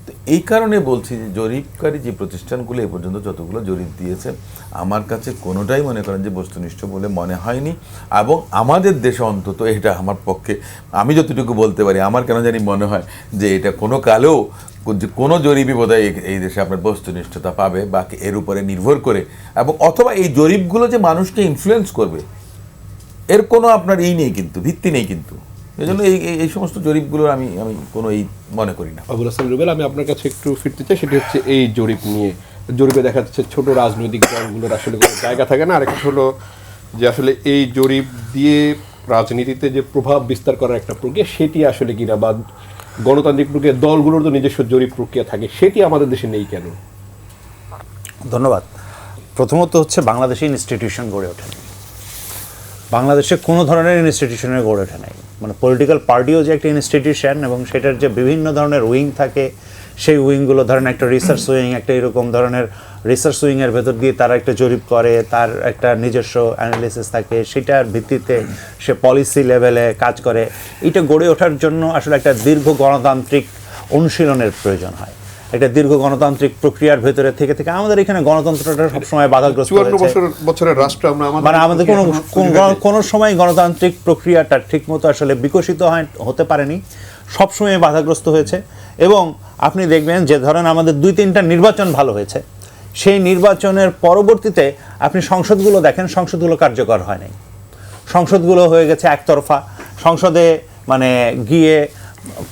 তো এই কারণে বলছি যে জরিপকারী যে প্রতিষ্ঠানগুলো এ পর্যন্ত যতগুলো জরিপ দিয়েছে, আমার কাছে কোনোটাই মনে করেন যে বস্তুনিষ্ঠ বলে মনে হয়নি। এবং আমাদের দেশে অন্তত এটা আমার পক্ষে, আমি যতটুকু বলতে পারি, আমার কেন জানি মনে হয় যে এটা কোনো কালেও কোনো জরিপই বোধহয় এই দেশে আপনার বস্তুনিষ্ঠতা পাবে বা এর উপরে নির্ভর করে, এবং অথবা এই জরিপগুলো যে মানুষকে ইনফ্লুয়েন্স করবে এর কোনো আপনার নেই, কিন্তু ভিত্তি নেই। কিন্তু এই জন্য এই সমস্ত জরিপগুলোর আমি কোনো মনে করি না। আবুল হাসান রুবেল, আমি আপনার কাছে একটু ফিরতে চাই, সেটি হচ্ছে এই জরিপ নিয়ে। জরিপে দেখা যাচ্ছে ছোট রাজনৈতিক দলগুলোর আসলে কোনো জায়গা থাকে না। আরেকটা হলো যে আসলে এই জরিপ দিয়ে রাজনীতিতে যে প্রভাব বিস্তার করার একটা প্রক্রিয়া, সেটি আসলে কিনা, বা গণতান্ত্রিক প্রক্রিয়া, দলগুলোর তো নিজস্ব জরিপ প্রক্রিয়া থাকে, সেটি আমাদের দেশে নেই কেন? ধন্যবাদ। প্রথমত হচ্ছে বাংলাদেশে ইনস্টিটিউশন গড়ে ওঠেনি, বাংলাদেশে কোনো ধরনের ইনস্টিটিউশনের গড়ে ওঠে নাই। মানে পলিটিক্যাল পার্টিও যে একটা ইনস্টিটিউশন এবং সেটার যে বিভিন্ন ধরনের উইং থাকে, সেই উইংগুলো ধরেন একটা রিসার্চ উইং, একটা এরকম ধরনের রিসার্চ উইংয়ের ভেতর দিয়ে তারা একটা জরিপ করে, তার একটা নিজস্ব অ্যানালিসিস থাকে, সেটার ভিত্তিতে সে পলিসি লেভেলে কাজ করে। এটা গড়ে ওঠার জন্য আসলে একটা দীর্ঘ গণতান্ত্রিক অনুশীলনের প্রয়োজন হয়, একটা দীর্ঘ গণতান্ত্রিক প্রক্রিয়ার ভেতরে থেকে আমাদের এখানে গণতন্ত্রটা সবসময় বাধাগ্রস্ত হয়েছে। বছরের রাষ্ট্র মানে আমাদের কোনো সময় গণতান্ত্রিক প্রক্রিয়াটা ঠিকমতো আসলে বিকশিত হতে পারেনি, সবসময় বাধাগ্রস্ত হয়েছে। এবং আপনি দেখবেন যে ধরেন আমাদের 2-3টা নির্বাচন ভালো হয়েছে, সেই নির্বাচনের পরবর্তীতে আপনি সংসদগুলো দেখেন, সংসদগুলো কার্যকর হয় নাই, সংসদগুলো হয়ে গেছে একতরফা। সংসদে মানে গিয়ে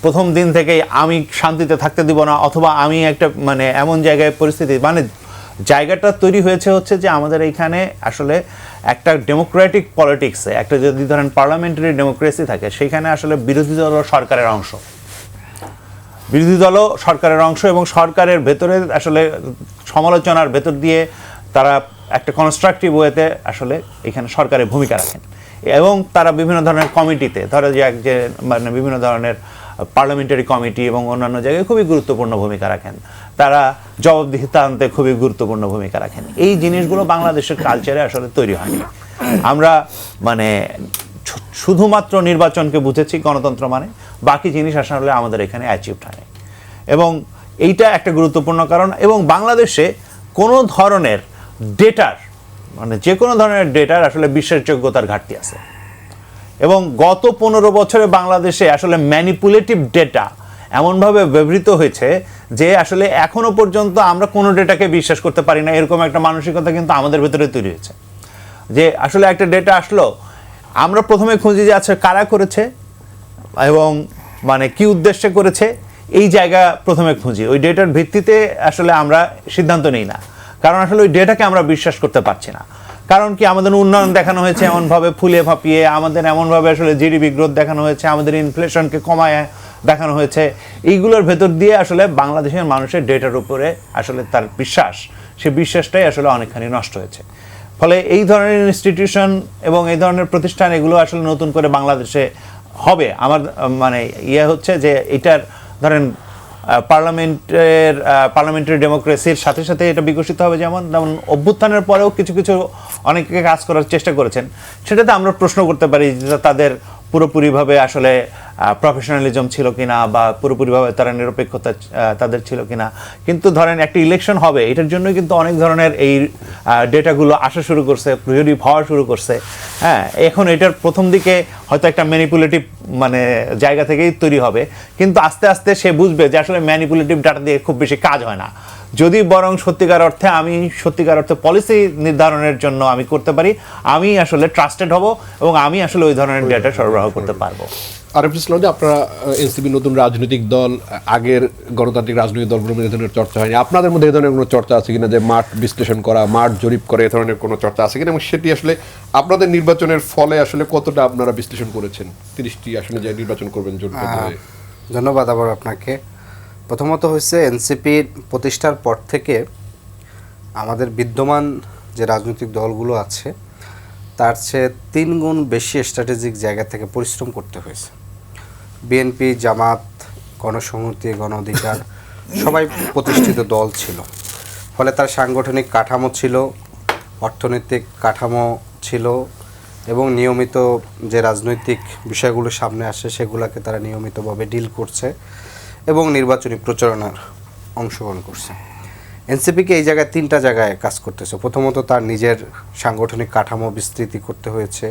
প্রথম দিন থেকেই আমি শান্তিতে থাকতে দিব না, অথবা আমি একটা মানে এমন জায়গায় পরিস্থিতি, মানে জায়গাটা তৈরি হয়েছে হচ্ছে যে আমাদের এইখানে আসলে একটা ডেমোক্রেটিক পলিটিক্সে একটা যদি ধরেন পার্লামেন্টারি ডেমোক্রেসি থাকে, সেইখানে আসলে বিরোধী দল সরকারের অংশ, বিরোধী দলও সরকারের অংশ, এবং সরকারের ভেতরে আসলে সমালোচনার ভেতর দিয়ে তারা একটা কনস্ট্রাকটিভ ওয়েতে আসলে এখানে সরকারের ভূমিকা রাখেন। এবং তারা বিভিন্ন ধরনের কমিটিতে, ধরো যে মানে বিভিন্ন ধরনের পার্লামেন্টারি কমিটি এবং অন্যান্য জায়গায় খুবই গুরুত্বপূর্ণ ভূমিকা রাখেন, তারা জবাবদিহিতা আনতে খুবই গুরুত্বপূর্ণ ভূমিকা রাখেন। এই জিনিসগুলো বাংলাদেশের কালচারে আসলে তৈরি হয়নি। আমরা মানে শুধুমাত্র নির্বাচনকে বুঝেছি গণতন্ত্র মানে, বাকি জিনিস আসলে আমাদের এখানে অ্যাচিভড হয়নি। এবং এইটা একটা গুরুত্বপূর্ণ কারণ। এবং বাংলাদেশে কোনো ধরনের ডেটার মানে যে কোনো ধরনের ডেটার আসলে বিশ্বাসযোগ্যতার ঘাটতি আছে। এবং গত 15 বছরে বাংলাদেশে আসলে ম্যানিপুলেটিভ ডেটা এমনভাবে ব্যবহৃত হয়েছে যে আসলে এখনো পর্যন্ত আমরা কোনো ডেটাকে বিশ্বাস করতে পারি না, এরকম একটা মানসিকতা কিন্তু আমাদের ভেতরে তৈরি হয়েছে। যে আসলে একটা ডেটা আসলো, আমরা প্রথমে খুঁজি যে আচ্ছা কারা করেছে এবং মানে কি উদ্দেশ্যে করেছে, এই জায়গা প্রথমে খুঁজি। ওই ডেটার ভিত্তিতে আসলে আমরা সিদ্ধান্ত নিই না, কারণ আসলে ওই ডেটাকে আমরা বিশ্বাস করতে পারছি না। কারণ কি, আমাদের উন্নয়ন দেখানো হয়েছে এমনভাবে ফুলিয়ে ফাঁপিয়ে, আমাদের এমনভাবে আসলে জিডিপি গ্রোথ দেখানো হয়েছে, আমাদের ইনফ্লেশনকে কমায় দেখানো হয়েছে। এইগুলোর ভেতর দিয়ে আসলে বাংলাদেশের মানুষের ডেটার উপরে আসলে তার বিশ্বাস, সে বিশ্বাসটাই আসলে অনেকখানি নষ্ট হয়েছে। ফলে এই ধরনের ইনস্টিটিউশন এবং এই ধরনের প্রতিষ্ঠান এগুলো আসলে নতুন করে বাংলাদেশে হবে। আমার মানে হচ্ছে যে এটার ধরেন পার্লামেন্টারি ডেমোক্রেসির সাথে সাথে এটা বিকশিত হবে। যেমন অভ্যুত্থানের পরেও কিছু কিছু অনেকে কাজ করার চেষ্টা করেছেন, সেটাতে আমরা প্রশ্ন করতে পারি যে তাদের পুরোপুরিভাবে আসলে প্রফেশনালিজম ছিল কিনা বা পুরোপুরিভাবে তারা নিরপেক্ষতা তাদের ছিল কিনা। কিন্তু ধরেন একটা ইলেকশন হবে, এটার জন্য কিন্তু অনেক ধরনের এই ডেটাগুলো আসা শুরু করছে, প্রয়োজনীয় হওয়া শুরু করছে। হ্যাঁ, এখন এটার প্রথম দিকে হয়তো একটা ম্যানিপুলেটিভ মানে জায়গা থেকেই তৈরি হবে, কিন্তু আস্তে আস্তে সে বুঝবে যে আসলে ম্যানিপুলেটিভ ডাটা দিয়ে খুব বেশি কাজ হয় না। যদি বরং সত্যিকার অর্থে পলিসি নির্ধারণের জন্য আমি করতে পারি, আমি আসলে ট্রাস্টেড হব এবং আমি আসলে ওই ধরনের ডেটা সরবরাহ করতে পারবো। আরিফুল ইসলাম, আপনারা এনসিপি নতুন রাজনৈতিক দল, আগের গণতান্ত্রিক রাজনৈতিক দলগুলোর মধ্যে এ ধরনের চর্চা হয়নি, আপনাদের মধ্যে এ ধরনের কোনো চর্চা আছে কিনা যে মাঠ বিশ্লেষণ করা, মাঠ জরিপ করে এ ধরনের কোনো চর্চা আছে কিনা, এবং সেটি আসলে আপনাদের নির্বাচনের ফলে আসলে কতটা আপনারা বিশ্লেষণ করেছেন 30টি আসলে যে নির্বাচন করবেন জোটবদ্ধ হয়ে? ধন্যবাদ আবার আপনাকে। প্রথমত হচ্ছে এনসিপির প্রতিষ্ঠার পর থেকে আমাদের বিদ্যমান যে রাজনৈতিক দলগুলো আছে তার চেয়ে 3 গুণ বেশি স্ট্র্যাটেজিক জায়গা থেকে পরিশ্রম করতে হয়েছে। বিএনপি, জামাত, গণসংহতি, গণ অধিকার সবাই প্রতিষ্ঠিত দল ছিল, ফলে তার সাংগঠনিক কাঠামো ছিল, অর্থনৈতিক কাঠামো ছিল এবং নিয়মিত যে রাজনৈতিক বিষয়গুলো সামনে আসে সেগুলোকে তারা নিয়মিতভাবে ডিল করছে এবং নির্বাচনী প্রচারণার অংশগ্রহণ করছে। এনসিপিকে এই জায়গায় 3টা জায়গায় কাজ করতেছে। প্রথমত তার নিজের সাংগঠনিক কাঠামো বিস্তৃতি করতে হয়েছে,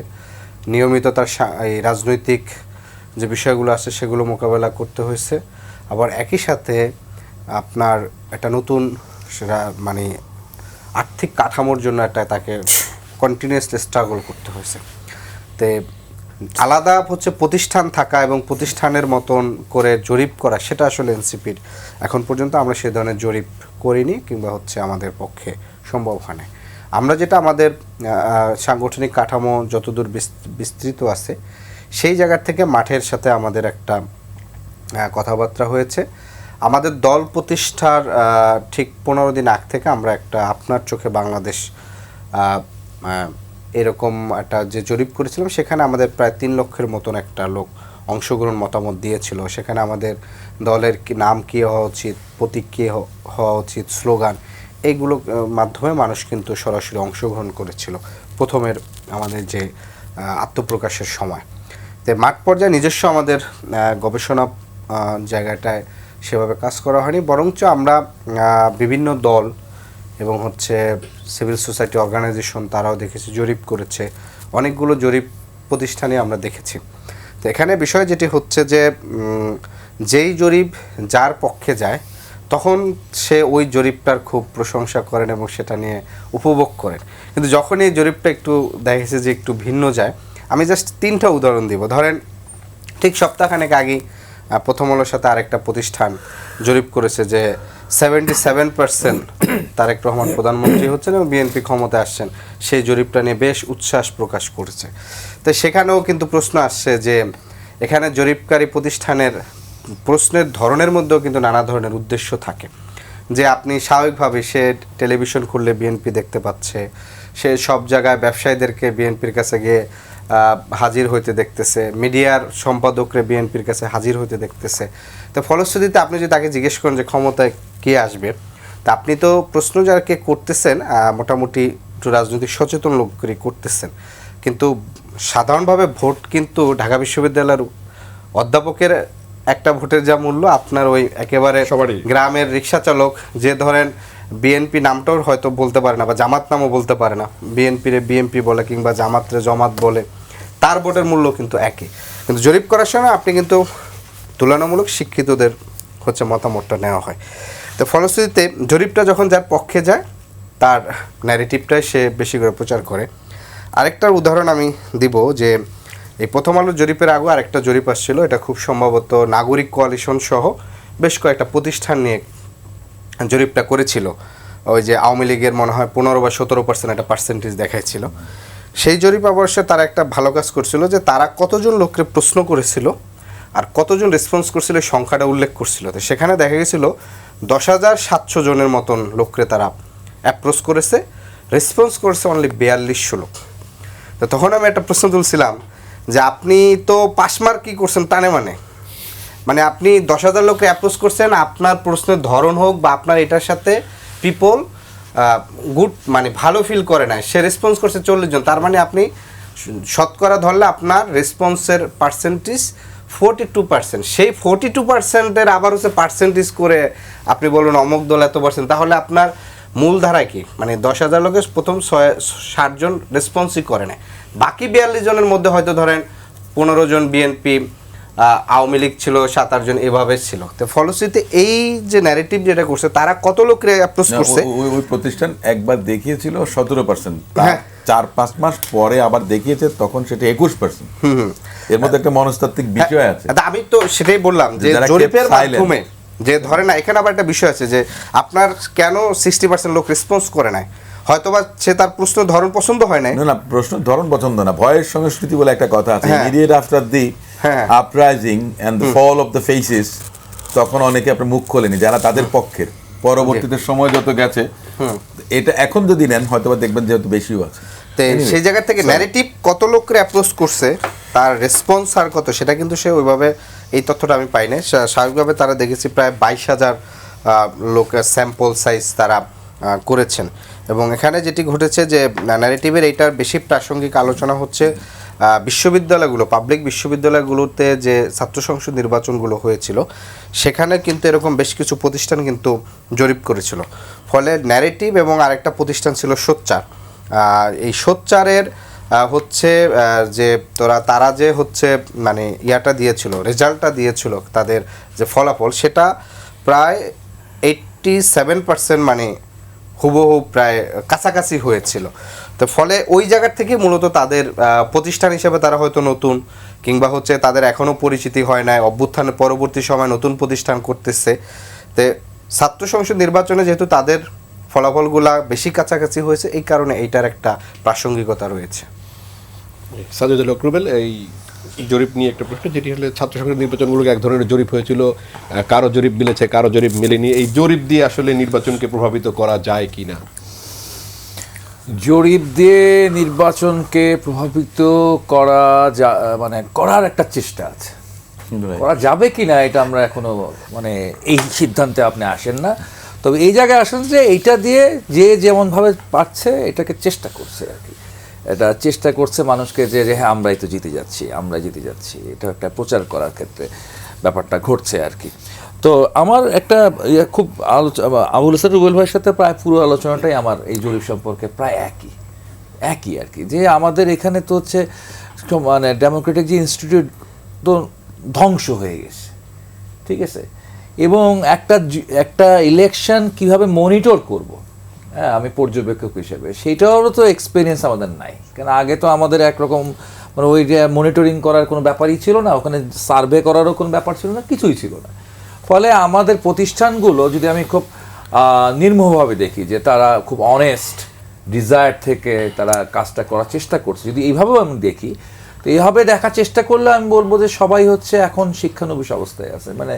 নিয়মিত তার এই রাজনৈতিক যে বিষয়গুলো আছে সেগুলো মোকাবেলা করতে হয়েছে, আবার একই সাথে আপনার একটা নতুন মানে আর্থিক কাঠামোর জন্য তাকে কন্টিনিউয়াসলি স্ট্রাগল করতে হয়েছে। তো আলাদা হচ্ছে প্রতিষ্ঠান থাকা এবং প্রতিষ্ঠানের মতন করে জরিপ করা, সেটা আসলে এনসিপির এখন পর্যন্ত আমরা সে ধরনের জরিপ করিনি কিংবা হচ্ছে আমাদের পক্ষে সম্ভব হয় না। আমরা যেটা আমাদের সাংগঠনিক কাঠামো যতদূর বিস্তৃত আছে সেই জায়গার থেকে মাঠের সাথে আমাদের একটা কথাবার্তা হয়েছে। আমাদের দল প্রতিষ্ঠার ঠিক 15 দিন আগ থেকে আমরা একটা আপনার চোখে বাংলাদেশ এরকম একটা যে জরিপ করেছিলাম, সেখানে আমাদের প্রায় 3 লক্ষের মতন একটা লোক অংশগ্রহণ মতামত দিয়েছিল। সেখানে আমাদের দলের নাম কী হওয়া উচিত, প্রতীক কী হওয়া উচিত, স্লোগান, এইগুলো মাধ্যমে মানুষ কিন্তু সরাসরি অংশগ্রহণ করেছিল প্রথমের আমাদের যে আত্মপ্রকাশের সময়। তো মাঠ পর্যায়ে নিজস্ব আমাদের গবেষণা জায়গাটায় সেভাবে কাজ করা হয়নি, বরঞ্চ আমরা বিভিন্ন দল এবং হচ্ছে সিভিল সোসাইটি অর্গানাইজেশন তারাও দেখেছি, জরিপ করেছে, অনেকগুলো জরিপ প্রতিষ্ঠানে আমরা দেখেছি। তো এখানে বিষয় যেটি হচ্ছে যে যেই জরিপ যার পক্ষে যায় তখন সে ওই জরিপটার খুব প্রশংসা করেন এবং সেটা নিয়ে উপভোগ করেন, কিন্তু যখন এই জরিপটা একটু দেখেছে যে একটু ভিন্ন যায়, আমি জাস্ট 3টা উদাহরণ দিব। ধরেন ঠিক সপ্তাহখানেক আগেই প্রথম আলোর সাথে আরেকটা প্রতিষ্ঠান জরিপ করেছে যে 77% তারেক রহমান প্রধানমন্ত্রী হচ্ছেন এবং বিএনপি ক্ষমতায় আসছেন, সেই জরিপটা নিয়ে বেশ উচ্ছ্বাস প্রকাশ করেছে। তো সেখানেও কিন্তু প্রশ্ন আসছে যে এখানে জরিপকারী প্রতিষ্ঠানের প্রশ্নের ধরনের মধ্যেও কিন্তু নানা ধরনের উদ্দেশ্য থাকে, যে আপনি স্বাভাবিকভাবে সে টেলিভিশন খুললে বিএনপি দেখতে পাচ্ছে, সে সব জায়গায় ব্যবসায়ীদেরকে বিএনপির কাছে গিয়ে হাজির হইতে দেখতেছে, মিডিয়ার সম্পাদকরে বিএনপির কাছে হাজির হইতে দেখতেছে। তো ফলশ্রুতিতে আপনি যদি তাকে জিজ্ঞেস করেন যে ক্ষমতায় কে আসবে, তা আপনি তো প্রশ্ন যাকে করতেছেন মোটামুটি একটু রাজনৈতিক সচেতন লোকই করতেছেন, কিন্তু সাধারণভাবে ভোট কিন্তু ঢাকা বিশ্ববিদ্যালয়ের অধ্যাপকের একটা ভোটের যা মূল্য, আপনার ওই একেবারে সবারই। গ্রামের রিক্সা চালক যে ধরেন বিএনপি নামটাও হয়তো বলতে পারে না বা জামাত নামও বলতে পারে না, বিএনপিরে বিএনপি বলে কিংবা জামাতরে জমাত বলে, তার ভোটের মূল্য কিন্তু একই। কিন্তু জরিপ করার সময় আপনি কিন্তু তুলনামূলক শিক্ষিতদের হচ্ছে মতামতটা নেওয়া হয়। তো ফলশ্রুতিতে জরিপটা যখন যার পক্ষে যায় তার ন্যারেটিভটাই সে বেশি করে প্রচার করে। আরেকটার উদাহরণ আমি দিব যে এই প্রথম আলো জরিপের আগে আরেকটা জরিপ আসছিল, এটা খুব সম্ভবত নাগরিক কোয়ালিশন সহ বেশ কয়েকটা প্রতিষ্ঠান নিয়ে জরিপটা করেছিল। ওই যে আওয়ামী লীগের মনে হয় 15 বা 17% একটা পার্সেন্টেজ দেখাইছিল। সেই জরিপ অবশ্য তারা একটা ভালো কাজ করছিল যে তারা কতজন লোককে প্রশ্ন করেছিল আর কতজন রেসপন্স করছিল এই সংখ্যাটা উল্লেখ করছিল। তো সেখানে দেখা গেছিল 10,700 জনের মতন লোককে তারা অ্যাপ্রোচ করেছে, রেসপন্স করেছে অনলি 4200 লোক। তো তখন আমি একটা প্রশ্ন তুলছিলাম যে আপনি তো পাশমার্কি করছেন টানে, মানে আপনি 10,000 লোককে অ্যাপ্রোচ করছেন, আপনার প্রশ্নের ধরন হোক বা আপনার এটার সাথে পিপল গুড মানে ভালো ফিল করে না, সে রেসপন্স করছে 40 জন, তার মানে আপনি শতকরা ধরলে আপনার রেসপন্সের পার্সেন্টেজ 42%। সেই 42%-এর আবার হচ্ছে পার্সেন্টেজ করে আপনি বলুন অমুক দল এত %, তাহলে আপনার মূল ধারায় কি মানে 10,000 লোকের প্রথম 60 জন রেসপন্সই করে না, বাকি 42 জনের মধ্যে হয়তো ধরেন 15 জন বিএনপি, আওয়ামী লীগ ছিল 7-8 জন, এভাবে ছিল। তো ফলশ্রুতিতে এই যে ন্যারেটিভ যেটা করছে তারা কত লোককে অ্যাপ্রোচ করছে, ওই প্রতিষ্ঠান একবার দেখিয়েছিল 17%, হ্যাঁ। 4-5 মাস পরে আবার দেখিয়েছে, তখন সেটা 21%। এর মধ্যে একটা মনস্তাত্ত্বিক বিষয় আছে। আমি তো সেটাই বললাম যে যারা জরিপের kept silent। মাধ্যমে যে ধরে না, এখানে আবার একটা বিষয় আছে যে আপনার কেন 60% লোক রেসপন্স করে নাই, হয়তোবা সে তার প্রশ্ন ধরন পছন্দ হয় নাই। না প্রশ্ন ধরন পছন্দ না, ভয়ের সংস্কৃতি বলে একটা কথা আছে, হ্যাঁ। ইমিডিয়েট আফটার দি হ্যাঁ। Uprising and the fall of the faces, তখন অনেকে আপনার মুখ খোলেনি যারা তাদের পক্ষের। পরবর্তীতে সময় যত গেছে, এটা এখন যদি নেন হয়তোবা দেখবেন যেহেতু বেশিও আছে। তো সেই জায়গা থেকে ন্যারেটিভ কত লোককে অ্যাপ্রোচ করছে, তার রেসপন্স আর কত, সেটা কিন্তু সে ওইভাবে এই তথ্যটা আমি পাই না। স্বাভাবিকভাবে তারা দেখেছি প্রায় 22,000 লোকের স্যাম্পল সাইজ তারা করেছেন। এবং এখানে যেটি ঘটেছে যে ন্যারেটিভের এইটার বেশি প্রাসঙ্গিক আলোচনা হচ্ছে বিশ্ববিদ্যালয়গুলো, পাবলিক বিশ্ববিদ্যালয়গুলোতে যে ছাত্র সংসদ নির্বাচনগুলো হয়েছিল সেখানে কিন্তু এরকম বেশ কিছু প্রতিষ্ঠান কিন্তু জরিপ করেছিল। ফলে ন্যারেটিভ এবং আরেকটা প্রতিষ্ঠান ছিল সোচ্চার। এই সোচ্চারের হচ্ছে যে তারা যে হচ্ছে মানে ইয়াটা দিয়েছিল, রেজাল্টটা দিয়েছিল, তাদের যে ফলাফল সেটা প্রায় 87% মানে হুবহু প্রায় কাছাকাছি হয়েছিল। তো ফলে ওই জায়গার থেকে মূলত তাদের প্রতিষ্ঠান হিসেবে তারা হয়তো নতুন, কিংবা হচ্ছে তাদের এখনও পরিচিতি হয় নাই, অভ্যুত্থানের পরবর্তী সময় নতুন প্রতিষ্ঠান করতেছে। তো ছাত্র সংসদ নির্বাচনে যেহেতু তাদের ফলাফলগুলা বেশি কাছাকাছি হয়েছে, এই কারণে এইটার একটা প্রাসঙ্গিকতা রয়েছে। সাজেদুল হক রুবেল, এই জরিপ নিয়ে একটা প্রশ্ন, যেটি হলে ছাত্র সংসদ নির্বাচনগুলোকে এক ধরনের জরিপ হয়েছিল, কারো জরিপ মিলেছে কারো জরিপ মেলেনি, এই জরিপ দিয়ে আসলে নির্বাচনকে প্রভাবিত করা যায় কি না? জরিপ দিয়ে নির্বাচনকে প্রভাবিত করা মানে করার একটা চেষ্টা আছে, করা যাবে কি না এটা আমরা এখনো মানে এই সিদ্ধান্তে আপনি আসেন না। তবে এই জায়গায় আসেন যে এইটা দিয়ে যে যেমনভাবে পারছে এটাকে চেষ্টা করছে আর কি, এটা চেষ্টা করছে মানুষকে যে হ্যাঁ আমরাই তো জিতে যাচ্ছি, এটা একটা প্রচার করার ক্ষেত্রে ব্যাপারটা ঘটছে আর কি। তো আমার একটা খুব আবুল হাসান রুবেল ভাইয়ের সাথে প্রায় পুরো আলোচনাটাই আমার এই জরিপ সম্পর্কে প্রায় একই আর কি, যে আমাদের এখানে তো হচ্ছে মানে ডেমোক্রেটিক যে ইনস্টিটিউট তো ধ্বংস হয়ে গেছে, ঠিক আছে, এবং একটা ইলেকশন কিভাবে মনিটর করব, হ্যাঁ আমি পর্যবেক্ষক হিসেবে সেইটারও তো এক্সপিরিয়েন্স আমাদের নাই। কেন আগে তো আমাদের একরকম মানে ওই যে মনিটরিং করার কোনো ব্যাপারই ছিল না, ওখানে সার্ভে করারও কোনো ব্যাপার ছিল না, কিছুই ছিল না। ফলে আমাদের প্রতিষ্ঠানগুলো যদি আমি খুব নির্মমভাবে দেখি যে তারা খুব অনেস্ট ডিজায়ার থেকে তারা কাজটা করার চেষ্টা করছে, যদি এইভাবেও আমি দেখি, তো এইভাবে দেখার চেষ্টা করলে আমি বলবো যে সবাই হচ্ছে এখন শিক্ষানবিশ অবস্থায় আছে, মানে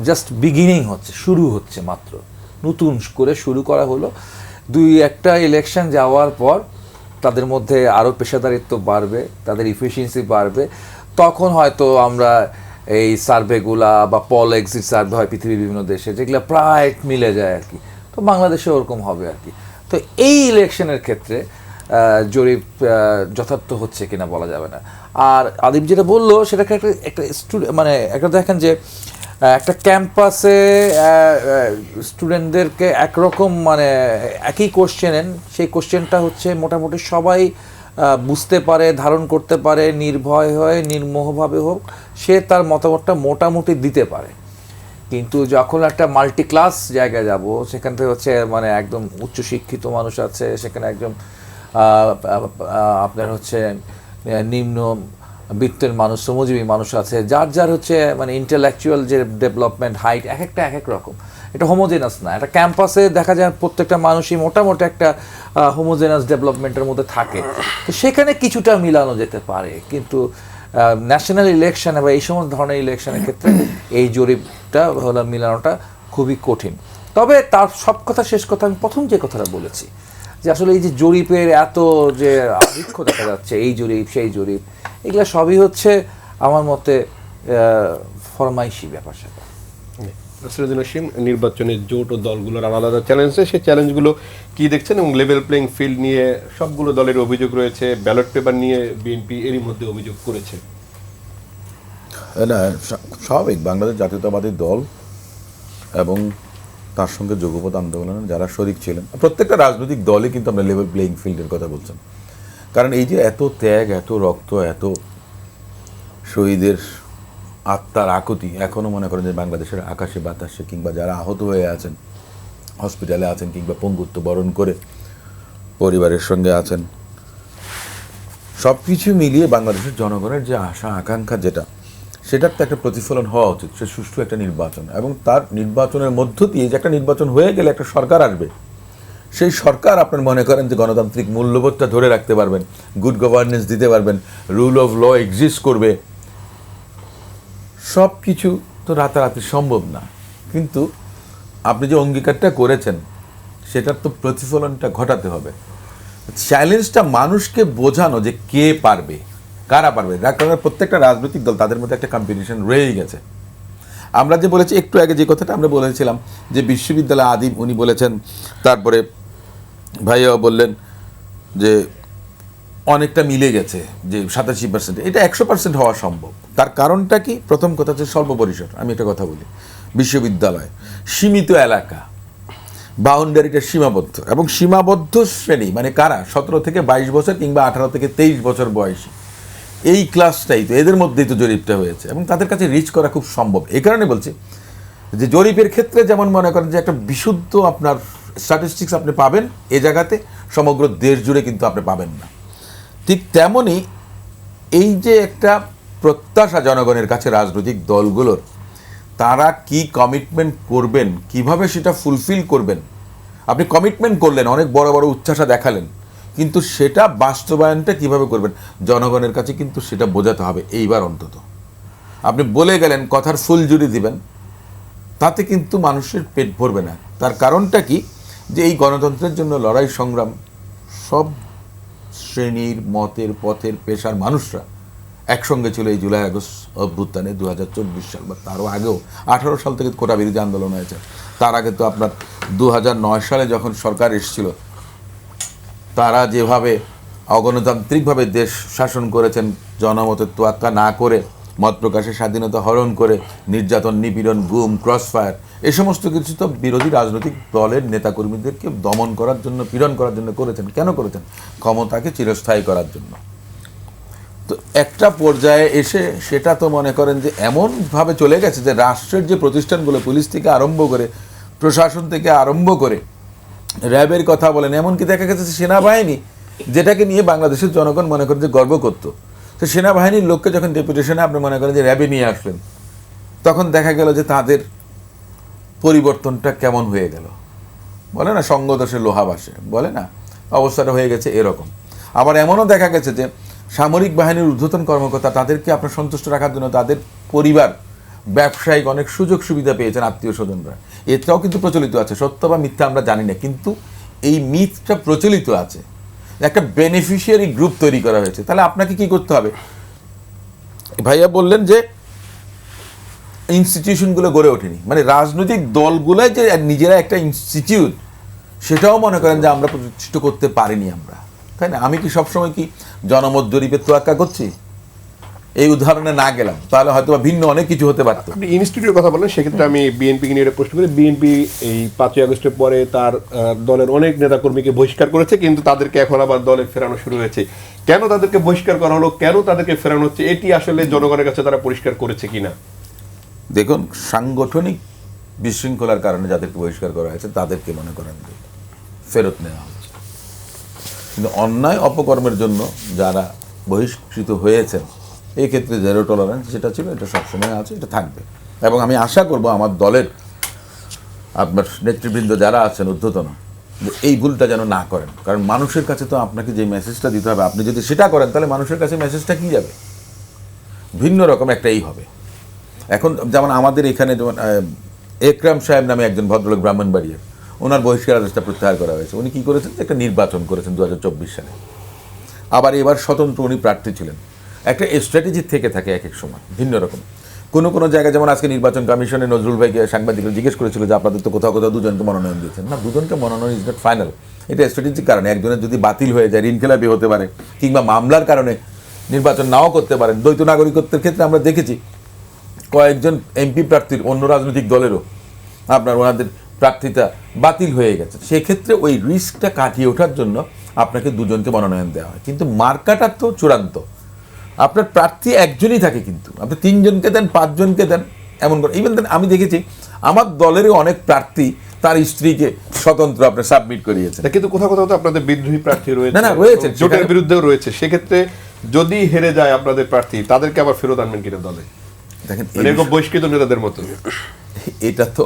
জাস্ট বিগিনিং হচ্ছে, শুরু হচ্ছে, মাত্র নতুন করে শুরু করা হলো। 2-1টা ইলেকশন যাওয়ার পর তাদের মধ্যে আরও পেশাদারিত্ব বাড়বে, তাদের ইফিসিয়েন্সি বাড়বে, তখন হয়তো আমরা এই সার্ভেগুলা বা পল এক্সিট সার্ভে হয় পৃথিবীর বিভিন্ন দেশে, যেগুলো প্রায় মিলে যায় আর কি, তো বাংলাদেশে ওরকম হবে আর কি। তো এই ইলেকশনের ক্ষেত্রে জরিপ যথার্থ হচ্ছে কিনা বলা যাবে না। আর আদিব যেটা বললো সেটাকে একটা মানে একটা দেখেন যে একটা ক্যাম্পাসে স্টুডেন্টদেরকে একরকম মানে একই কোশ্চেন, সেই কোশ্চেনটা হচ্ছে মোটামুটি সবাই বুঝতে পারে, ধারণ করতে পারে, নির্ভয় হয়ে নির্মোহভাবে হোক সে তার মতামতটা মোটামুটি দিতে পারে। কিন্তু যখন একটা মাল্টি ক্লাস জায়গায় যাব, সেখান থেকে হচ্ছে মানে একদম উচ্চশিক্ষিত মানুষ আছে, সেখানে একদম আপনার হচ্ছে নিম্ন বৃত্তের মানুষ, শ্রমজীবী মানুষ আছে, যার যার হচ্ছে মানে ইন্টেলেকচুয়াল যে ডেভেলপমেন্ট হাইট এক এক রকম, এটা হোমোজেনাস না। একটা ক্যাম্পাসে দেখা যায় প্রত্যেকটা মানুষই মোটামুটি একটা হোমোজেনাস ডেভেলপমেন্টের মধ্যে থাকে, তো সেখানে কিছুটা মিলানো যেতে পারে। কিন্তু ন্যাশনাল ইলেকশনে বা এই সমস্ত ধরনের ইলেকশনের ক্ষেত্রে এই জরিপটা হলো মিলানোটা খুবই কঠিন। তবে তার সব কথা শেষ কথা আমি প্রথম যে কথাটা বলেছি যে আসলে এই যে জরিপের এত যে আধিক্য দেখা যাচ্ছে, এই জরিপ সেই জরিপ, এগুলো সবই হচ্ছে আমার মতে ফরমাইশি ব্যাপার স্যাপার। নাসিরুদ্দিন হাশিম, নির্বাচনের জোট ও দলগুলোর আলাদা আলাদা চ্যালেঞ্জ, সেই চ্যালেঞ্জগুলো কি দেখছেন? এবং লেভেল প্লেইং ফিল্ড নিয়ে সবগুলো দলের অভিযোগ রয়েছে, ব্যালট পেপার নিয়ে বিএনপি এরই মধ্যে অভিযোগ করেছে। না, স্বাভাবিক, বাংলাদেশ জাতীয়তাবাদী দল এবং তার সঙ্গে যুগপৎ আন্দোলনে যারা শরিক ছিলেন, প্রত্যেকটা রাজনৈতিক দলই কিন্তু আমরা লেভেল প্লেইং ফিল্ডের কথা বলছেন। কারণ এই যে এত ত্যাগ, এত রক্ত, এত শহীদের আত্মার আকুতি এখনও মনে করেন যে বাংলাদেশের আকাশে বাতাসে, কিংবা যারা আহত হয়ে আছেন, হসপিটালে আছেন, কিংবা পঙ্গুত্ব বরণ করে পরিবারের সঙ্গে আছেন, সব কিছু মিলিয়ে বাংলাদেশের জনগণের যে আশা আকাঙ্ক্ষা যেটা, সেটার তো একটা প্রতিফলন হওয়া উচিত, সে সুষ্ঠু একটা নির্বাচন। এবং তার নির্বাচনের মধ্য দিয়ে যে একটা নির্বাচন হয়ে গেলে একটা সরকার আসবে, সেই সরকার আপনার মনে করেন যে গণতান্ত্রিক মূল্যবোধটা ধরে রাখতে পারবেন, গুড গভর্নেন্স দিতে পারবেন, রুল অফ ল এক্সিস্ট করবে, সব কিছু তো রাতারাতি সম্ভব না। কিন্তু আপনি যে অঙ্গীকারটা করেছেন সেটার তো প্রতিফলনটা ঘটাতে হবে। চ্যালেঞ্জটা মানুষকে বোঝানো যে কে পারবে, কারা পারবে। কারণ প্রত্যেকটা রাজনৈতিক দল তাদের মধ্যে একটা কম্পিটিশন রয়েই গেছে। আমরা যে বলেছি একটু আগে, যে কথাটা আমরা বলেছিলাম যে বিশ্ববিদ্যালয় আদিম উনি বলেছেন, তারপরে ভাইয়াও বললেন যে অনেকটা মিলে গেছে, যে 87%, এটা 100% হওয়া সম্ভব। তার কারণটা কি? প্রথম কথা হচ্ছে স্বল্প পরিসর। আমি একটা কথা বলি, বিশ্ববিদ্যালয় সীমিত এলাকা, বাউন্ডারিটা সীমাবদ্ধ, এবং সীমাবদ্ধ শ্রেণী মানে কারা? 17 থেকে 22 বছর কিংবা 18 থেকে 23 বছর বয়সী, এই ক্লাসটাই তো, এদের মধ্যেই তো জরিপটা হয়েছে, এবং তাদের কাছে রিচ করা খুব সম্ভব। এই কারণে বলছি যে জরিপের ক্ষেত্রে যেমন মনে করেন যে একটা বিশুদ্ধ আপনার স্ট্যাটিস্টিক্স আপনি পাবেন এ জায়গাতে, সমগ্র দেশ জুড়ে কিন্তু আপনি পাবেন না। ঠিক তেমনই এই যে একটা প্রত্যাশা জনগণের কাছে রাজনৈতিক দলগুলোর, তারা কি কমিটমেন্ট করবেন, কিভাবে সেটা ফুলফিল করবেন। আপনি কমিটমেন্ট করলেন, অনেক বড় বড় উচ্চাসা দেখালেন, কিন্তু সেটা বাস্তবায়নটা কিভাবে করবেন জনগণের কাছে কিন্তু সেটা বোঝাতে হবে। এইবার অন্তত আপনি বলে গেলেন, কথার ফুল জুড়ি দিবেন, তাতে কিন্তু মানুষের পেট ভরবে না। তার কারণটা কি? যে এই গণতন্ত্রের জন্য লড়াই সংগ্রাম সব শ্রেণীর, মতের, পথের, পেশার মানুষরা একসঙ্গে ছিল এই জুলাই আগস্ট অভ্যুত্থানে 2024 সাল বা তারও আগেও। 18 সাল থেকে কোটা বিরোধী আন্দোলন হয়েছে, তার আগে তো আপনার 2009 সালে যখন সরকার এসেছিল, তারা যেভাবে অগণতান্ত্রিকভাবে দেশ শাসন করেছেন, জনমতের তোয়াক্কা না করে, মত প্রকাশের স্বাধীনতা হরণ করে, নির্যাতন, নিপীড়ন, গুম, ক্রসফায়ার, এই সমস্ত কিছু তো বিরোধী রাজনৈতিক দলের নেতাকর্মীদেরকে দমন করার জন্য, পীড়ন করার জন্য করেছেন। কেন করেছেন? ক্ষমতাকে চিরস্থায়ী করার জন্য। তো একটা পর্যায়ে এসে সেটা তো মনে করেন যে এমনভাবে চলে গেছে যে রাষ্ট্রের যে প্রতিষ্ঠানগুলো, পুলিশ থেকে আরম্ভ করে, প্রশাসন থেকে আরম্ভ করে, র্যাবের কথা বলেন, এমনকি দেখা গেছে সেনাবাহিনী, যেটাকে নিয়ে বাংলাদেশের জনগণ মনে করেন যে গর্ব করতো, তো সেনাবাহিনীর লোককে যখন ডেপুটেশনে আপনি মনে করেন যে র্যাবে নিয়ে আসলেন, তখন দেখা গেল যে তাদের পরিবর্তনটা কেমন হয়ে গেল। বলে না সঙ্গদোষে লোহা বাসে, বলে না, অবস্থাটা হয়ে গেছে এরকম। আবার এমনও দেখা গেছে যে সামরিক বাহিনীর ঊর্ধ্বতন কর্মকর্তা, তাদেরকে আপনার সন্তুষ্ট রাখার জন্য তাদের পরিবার, ব্যবসায়িক অনেক সুযোগ সুবিধা পেয়েছেন আত্মীয় স্বজনরা। এটাও কিন্তু প্রচলিত আছে, সত্য বা মিথ্যা আমরা জানি না, কিন্তু এই মিথটা প্রচলিত আছে। একটা বেনিফিশিয়ারি গ্রুপ তৈরি করা হয়েছে। তাহলে আপনাকে কি করতে হবে? ভাইয়া বললেন যে ইনস্টিটিউশনগুলো গড়ে ওঠেনি, মানে রাজনৈতিক দলগুলো যে নিজেরা একটা ইনস্টিটিউট, সেটাও মনে করেন যে আমরা প্রতিষ্ঠিত করতে পারিনি আমরা। তাই না? আমি কি সবসময় কি জনমত জরিপের তোয়াক্কা করছি? এই উদাহরণে না গেলাম, তাহলে হয়তো বা ভিন্ন অনেক কিছু হতে পারতো। আপনি ইনস্টিটিউটের কথা বলেন, সেক্ষেত্রে আমি বিএনপিকে নিয়ে একটা প্রশ্ন করি। বিএনপি এই 5ই আগস্টের পরে তার দলের অনেক নেতাকর্মীকে বহিষ্কার করেছে, কিন্তু তাদেরকে এখন আবার দলে ফেরানো শুরু হয়েছে। কেন তাদেরকে বহিষ্কার করা হলো, কেন তাদেরকে ফেরানো হচ্ছে, এটি আসলে জনগণের কাছে তারা পরিষ্কার করেছে কিনা? দেখুন, সাংগঠনিক বিশৃঙ্খলার কারণে যাদেরকে বহিষ্কার করা হয়েছে তাদেরকে মনে করেন যে ফেরত নেওয়া হচ্ছে, কিন্তু অন্যায় অপকর্মের জন্য যারা বহিষ্কৃত হয়েছেন এই ক্ষেত্রে জিরো টলারেন্স যেটা ছিল এটা সবসময় আছে, এটা থাকবে। এবং আমি আশা করব আমার দলের আপনার নেতৃবৃন্দ যারা আছেন ঊর্ধ্বতন, যে এই ভুলটা যেন না করেন। কারণ মানুষের কাছে তো আপনাকে যে মেসেজটা দিতে হবে, আপনি যদি সেটা করেন তাহলে মানুষের কাছে মেসেজটা কী যাবে? ভিন্ন রকম একটা এই হবে। এখন যেমন আমাদের এখানে যেমন একরাম সাহেব নামে একজন ভদ্রলোক ব্রাহ্মণবাড়িয়ার, ওনার বহিষ্কার আদেশটা প্রত্যাহার করা হয়েছে। উনি কী করেছেন? একটা নির্বাচন করেছেন 2024 সালে। আবার এবার স্বতন্ত্র উনি প্রার্থী ছিলেন। একটা স্ট্র্যাটেজি থেকে থাকে এক এক সময় ভিন্ন রকম। কোনো কোনো জায়গায় যেমন আজকে নির্বাচন কমিশনে নজরুল ভাইকে সাংবাদিকরা জিজ্ঞেস করেছিল যে আপনাদের তো কোথাও কোথাও দুজনকে মনোনয়ন দিয়েছেন। না, দুজনকে মনোনয়ন ইজ নট ফাইনাল। এটা স্ট্র্যাটেজিক কারণে একজনের যদি বাতিল হয়ে যায়, ঋণখেলাপি হতে পারে, কিংবা মামলার কারণে নির্বাচন নাও করতে পারেন। দ্বৈত নাগরিকত্বের ক্ষেত্রে আমরা দেখেছি কয়েকজন এমপি প্রার্থীর অন্য রাজনৈতিক দলেরও আপনার ওনাদের প্রার্থিতা বাতিল হয়ে গেছে। সেক্ষেত্রে ওই রিস্কটা কাটিয়ে ওঠার জন্য আপনাকে দুজনকে মনোনয়ন দেওয়া হয়। কিন্তু মার্কাটা তো চূড়ান্ত, আপনার প্রার্থী একজনই থাকে, কিন্তু আপনি 3 জনকে দেন, 5 জনকে দেন, এমন করে। ইভেন দেন আমি দেখেছি আমার দলেরই অনেক প্রার্থী তার স্ত্রীকে স্বতন্ত্র আপনার সাবমিট করিয়েছে। কিন্তু কোথাও কোথাও তো আপনাদের বিদ্রোহী প্রার্থী রয়েছে, না রয়েছে, জোটের বিরুদ্ধেও রয়েছে। সেক্ষেত্রে যদি হেরে যায় আপনাদের প্রার্থী, তাদেরকে আবার ফেরত আনবেন কিনা দলে? দেখেন, এরকম বহিষ্কৃত নেতাদের মতো এটা তো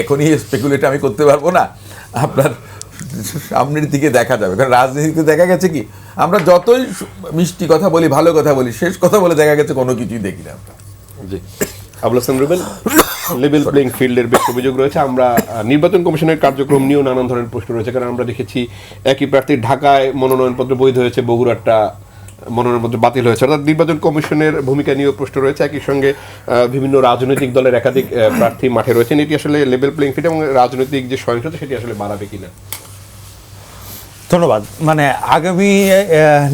এখনই স্পেকুলেট আমি করতে পারবো না। আপনার সামনের দিকে দেখা যাবে। কারণ রাজনীতিতে দেখা গেছে কি, আমরা যতই মিষ্টি কথা বলি, ভালো কথা বলি, শেষ কথা বলে দেখা গেছে কোনো কিছুই দেখি না আমরা। জি, আবুল হাসান রুবেল, লেভেল প্লেইং ফিল্ডের বেশ অভিযোগ রয়েছে। আমরা নির্বাচন কমিশনের কার্যক্রম নিয়েও নানান ধরনের প্রশ্ন রয়েছে। কারণ আমরা দেখেছি একই প্রার্থীর ঢাকায় মনোনয়নপত্র বৈধ হয়েছে, বগুড়াটা মনোনয়নপত্র বাতিল হয়েছে। অর্থাৎ নির্বাচন কমিশনের ভূমিকা নিয়েও প্রশ্ন রয়েছে। একই সঙ্গে বিভিন্ন রাজনৈতিক দলের একাধিক প্রার্থী মাঠে রয়েছেন। এটি আসলে লেভেল প্লেইং ফিল্ড এবং রাজনৈতিক যে সহিংসতা সেটি আসলে বাড়াবে কিনা? ধন্যবাদ। মানে আগামী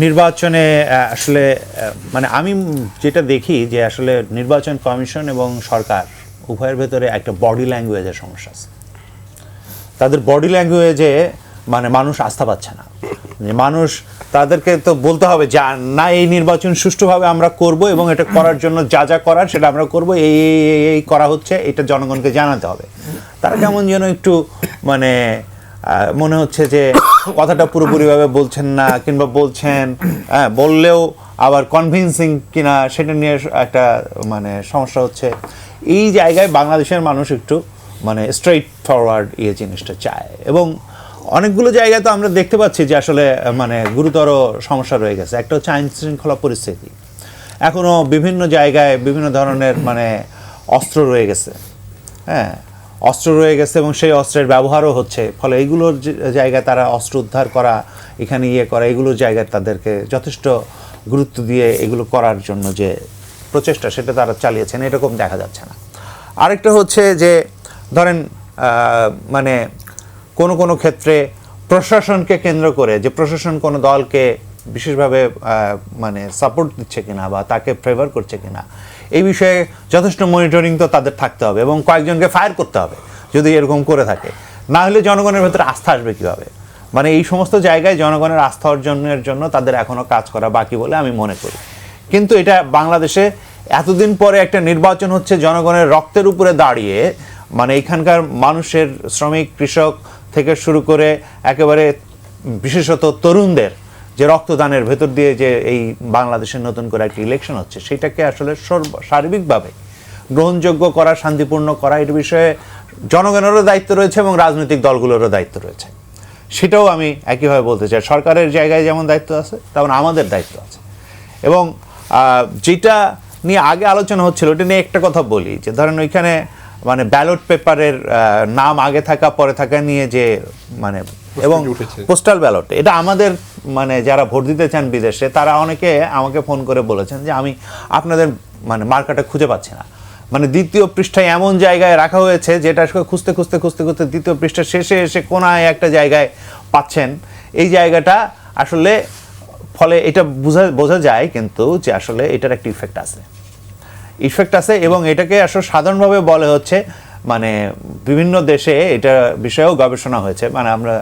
নির্বাচনে আসলে মানে আমি যেটা দেখি যে আসলে নির্বাচন কমিশন এবং সরকার উভয়ের ভেতরে একটা বডি ল্যাঙ্গুয়েজের সমস্যা আছে। তাদের বডি ল্যাঙ্গুয়েজে মানে মানুষ আস্থা পাচ্ছে না। যে মানুষ, তাদেরকে তো বলতে হবে যে না, এই নির্বাচন সুষ্ঠুভাবে আমরা করব এবং এটা করার জন্য যা যা করার সেটা আমরা করব, এই করা হচ্ছে, এটা জনগণকে জানাতে হবে। তারা কেমন যেন একটু মানে মনে হচ্ছে যে কথাটা পুরোপুরিভাবে বলছেন না, কিংবা বলছেন বললেও আবার কনভিন্সিং কিনা সেটা নিয়ে একটা মানে সমস্যা হচ্ছে। এই জায়গায় বাংলাদেশের মানুষ একটু মানে স্ট্রেইট ফরওয়ার্ড জিনিসটা চায়। এবং অনেকগুলো জায়গায় তো আমরা দেখতে পাচ্ছি যে আসলে মানে গুরুতর সমস্যা রয়ে গেছে। একটা হচ্ছে আইন শৃঙ্খলা পরিস্থিতি। এখনও বিভিন্ন জায়গায় বিভিন্ন ধরনের মানে অস্ত্র রয়ে গেছে, অস্ত্র রয়ে গেছে এবং সেই অস্ত্রের ব্যবহারও হচ্ছে। ফলে এইগুলোর জায়গায় তারা অস্ত্র উদ্ধার করা, এখানে করা, এগুলোর জায়গায় তাদেরকে যথেষ্ট গুরুত্ব দিয়ে এগুলো করার জন্য যে প্রচেষ্টা সেটা তারা চালিয়েছেন, এরকম দেখা যাচ্ছে না। আরেকটা হচ্ছে যে ধরেন মানে কোনো কোনো ক্ষেত্রে প্রশাসনকে কেন্দ্র করে, যে প্রশাসন কোনো দলকে বিশেষভাবে মানে সাপোর্ট দিচ্ছে কিনা বা তাকে ফেভার করছে কিনা, এই বিষয়ে যথেষ্ট মনিটরিং তো তাদের থাকতে হবে এবং কয়েকজনকে ফায়ার করতে হবে যদি এরকম করে থাকে। না হলে জনগণের ভেতরে আস্থা আসবে কীভাবে? মানে এই সমস্ত জায়গায় জনগণের আস্থা অর্জনের জন্য তাদের এখনও কাজ করা বাকি বলে আমি মনে করি। কিন্তু এটা বাংলাদেশে এতদিন পরে একটা নির্বাচন হচ্ছে জনগণের রক্তের উপরে দাঁড়িয়ে, মানে এখানকার মানুষের, শ্রমিক, কৃষক থেকে শুরু করে একেবারে বিশেষত তরুণদের যে রক্তদানের ভেতর দিয়ে যে এই বাংলাদেশের নতুন করে একটা ইলেকশন হচ্ছে, সেটাকে আসলে সার্বিকভাবে গ্রহণযোগ্য করা, শান্তিপূর্ণ করা, এর বিষয়ে জনগণেরও দায়িত্ব রয়েছে এবং রাজনৈতিক দলগুলোরও দায়িত্ব রয়েছে। সেটাও আমি একইভাবে বলতে চাই। সরকারের জায়গায় যেমন দায়িত্ব আছে, তেমন আমাদের দায়িত্ব আছে। এবং যেটা নিয়ে আগে আলোচনা হচ্ছিল ওটা নিয়ে একটা কথা বলি, যে ধরেন ওইখানে মানে ব্যালট পেপারের নাম আগে থাকা পরে থাকা নিয়ে যে মানে, এবং পোস্টাল ব্যালট, এটা আমাদের মানে যারা ভোট দিতে চান বিদেশে, তারা অনেকে আমাকে ফোন করে বলেছেন যে আমি আপনাদের মানে মার্কাটা খুঁজে পাচ্ছি না। মানে দ্বিতীয় পৃষ্ঠায় এমন জায়গায় রাখা হয়েছে যেটা খুঁজতে খুঁজতে দ্বিতীয় পৃষ্ঠার শেষে এসে কোনায় একটা জায়গায় পাচ্ছেন। এই জায়গাটা আসলে ফলে এটা বোঝা যায় কিন্তু যে আসলে এটার একটা ইফেক্ট আছে এবং এটাকে আসলে সাধারণভাবে বলে হচ্ছে মানে বিভিন্ন দেশে এটা বিষয়েও গবেষণা হয়েছে, মানে আমরা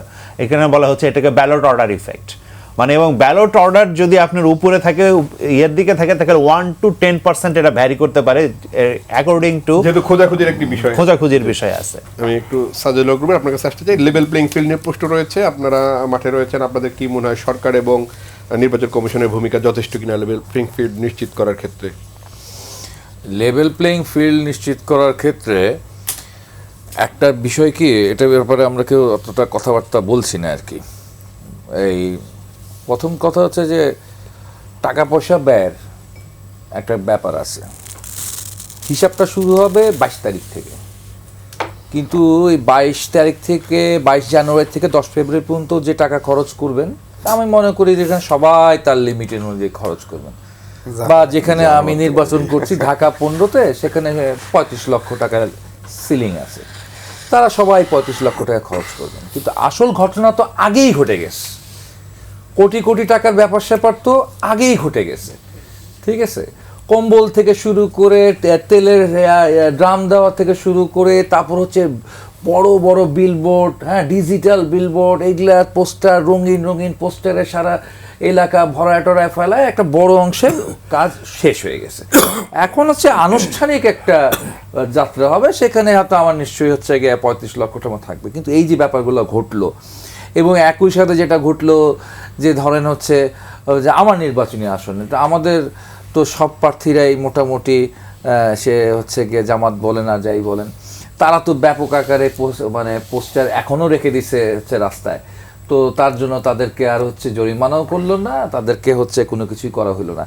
এখানে বলা হচ্ছে এটাকে ব্যালট অর্ডার ইফেক্ট। মানে এবং ব্যালট অর্ডার যদি আপনার উপরে থাকে, ইয়ের দিকে থাকে, তাহলে 1 to 10% এটা ভ্যারি করতে পারে অ্যাকর্ডিং টু, যেহেতু খোঁজাখুঁজির একটি বিষয়, খোঁজাখুঁজির বিষয় আছে। আমি একটু সাজেল গ্রুপের আপনার কাছে আসতে চাই। লেভেল প্লেইং ফিল্ড নিয়ে প্রশ্ন রয়েছে, আপনারা মাঠে রয়েছেন, আপনাদের কি মনে হয় সরকার এবং নির্বাচন কমিশনের ভূমিকা যথেষ্ট কিনা লেভেল প্লেইং ফিল্ড নিশ্চিত করার ক্ষেত্রে? লেভেল প্লেইং ফিল্ড নিশ্চিত করার ক্ষেত্রে একটা বিষয় কি, এটার ব্যাপারে আমরা কেউ অতটা কথাবার্তা বলছি না আর কি। এই প্রথম কথা হচ্ছে যে টাকা পয়সা ব্যয়ের একটা ব্যাপার আছে। হিসাবটা শুরু হবে 22 তারিখ থেকে, কিন্তু এই 22 তারিখ থেকে 22 জানুয়ারি থেকে 10 ফেব্রুয়ারি পর্যন্ত যে টাকা খরচ করবেন, আমি মনে করি যেখানে সবাই তার লিমিটের অনুযায়ী খরচ করবেন। বা যেখানে আমি নির্বাচন করছি ঢাকা 15-তে, সেখানে 35 লক্ষ টাকার সিলিং আছে, তারা সবাই 35 লক্ষ টাকা খরচ করবেন। কিন্তু আসল ঘটনা তো আগেই ঘটে গেছে, কোটি কোটি টাকার ব্যাপার স্যাপার তো আগেই ঘটে গেছে, ঠিক আছে? কম্বল থেকে শুরু করে তেলের ড্রাম দেওয়া থেকে শুরু করে, তারপর হচ্ছে বড় বড় বিলবোর্ড, হ্যাঁ, ডিজিটাল বিলবোর্ড, এগুলা পোস্টার, রঙিন রঙিন পোস্টারে সারা এলাকা ভরায় টরায় ফেলায় একটা বড় অংশের কাজ শেষ হয়ে গেছে। এখন হচ্ছে আনুষ্ঠানিক একটা যাত্রা হবে, সেখানে হয়তো আমার নিশ্চয়ই হচ্ছে গিয়ে 35 লক্ষ টাকা থাকবে। কিন্তু এই যে ব্যাপারগুলো ঘটলো, এবং একই সাথে যেটা ঘটলো যে ধরেন হচ্ছে যে আমার নির্বাচনী আসনে আমাদের তো সব প্রার্থীরাই মোটামুটি সে হচ্ছে গিয়ে জামাত বলেন আর যাই বলেন, তারা তো ব্যাপক আকারে মানে পোস্টার এখনও রেখে দিছে হচ্ছে রাস্তায়। তো তার জন্য তাদেরকে আর হচ্ছে জরিমানাও করলো না, তাদেরকে হচ্ছে কোনো কিছুই করা হলো না।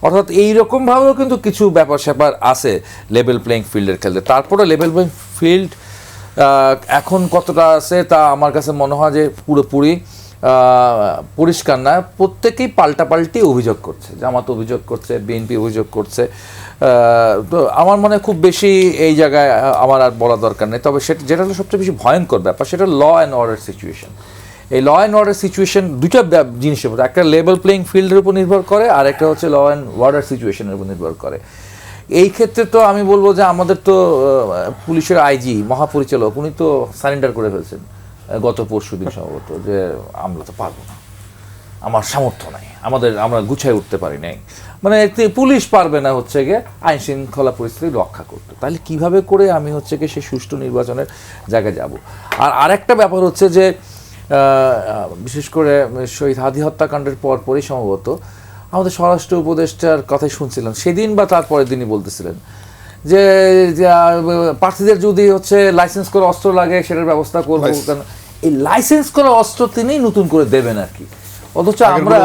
অর্থাৎ এইরকমভাবেও কিন্তু কিছু ব্যাপার স্যাপার আছে লেভেল প্লেইং ফিল্ডের ক্ষেত্রে। তারপরে লেভেল প্লেইং ফিল্ড এখন কতটা আছে তা আমার কাছে মনে হয় যে পুরোপুরি পরিষ্কার না। প্রত্যেকেই পাল্টাপাল্টি অভিযোগ করছে, জামাত অভিযোগ করছে, বিএনপি অভিযোগ করছে। তো আমার মনে হয় খুব বেশি এই জায়গায় আমার আর বলা দরকার নেই। তবে যেটা হলো সবচেয়ে বেশি ভয়ঙ্কর ব্যাপার, সেটা ল অ্যান্ড অর্ডার সিচুয়েশন। এই ল অ্যান্ড অর্ডার সিচুয়েশন দুইটা জিনিসের উপর, একটা লেভেল প্লেইং ফিল্ডের উপর নির্ভর করে, আর একটা হচ্ছে ল অ্যান্ড অর্ডার সিচুয়েশনের উপর নির্ভর করে। এই ক্ষেত্রে তো আমি বলবো যে আমাদের তো পুলিশের আইজি মহাপরিচালক উনি তো সারেন্ডার করে ফেলছেন গত পরশুদিন সম্ভবত, যে আমরা তো পারবো না, আমার সামর্থ্য নাই, আমরা গুছাই উঠতে পারি নাই। মানে পুলিশ পারবে না হচ্ছে গিয়ে আইন শৃঙ্খলা পরিস্থিতি রক্ষা করতে। তাহলে কিভাবে করে আমি হচ্ছে গিয়ে সেই সুষ্ঠু নির্বাচনের জায়গায় যাব? আর আরেকটা ব্যাপার হচ্ছে যে বিশেষ করে শহীদ হাদি হত্যাকাণ্ডের পরপরই সম্ভবত আমাদের স্বরাষ্ট্র উপদেষ্টার কথাই শুনছিলাম সেদিন বা তারপরের দিনই বলতেছিলেন যে প্রার্থীদের যদি হচ্ছে লাইসেন্স করা অস্ত্র লাগে সেটার ব্যবস্থা করবো। এই লাইসেন্স করা অস্ত্র তিনিই নতুন করে দেবেন আর কি। অথচ আমরা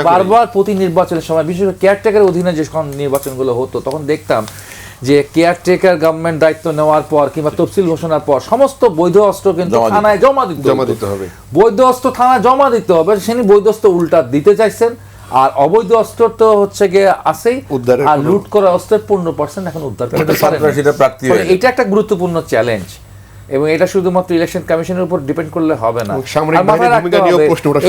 বারবার প্রতি নির্বাচনের সময়, বিশেষ করে কেয়ারটেকারের অধীনে যখন নির্বাচনগুলো হতো, তখন দেখতাম যে কেয়ারটেকার গভর্নমেন্ট দায়িত্ব নেওয়ার পর কিংবা তফসিল ঘোষণার পর সমস্ত বৈধ অস্ত্র কিন্তু থানায় জমা দিতে হবে। বৈধ অস্ত্র থানায় জমা দিতে হবে, সেনি বৈধ অস্ত্র উল্টা দিতে চাইছেন। আর অবৈধ অস্ত্র তো হচ্ছে গিয়ে আছেই, আর লুট করা অস্ত্রের 15% এখন উদ্ধার করতে পারে। এটা একটা গুরুত্বপূর্ণ চ্যালেঞ্জ, এবং এটা শুধুমাত্র ইলেকশন কমিশনের উপর ডিপেন্ড করলে হবে না।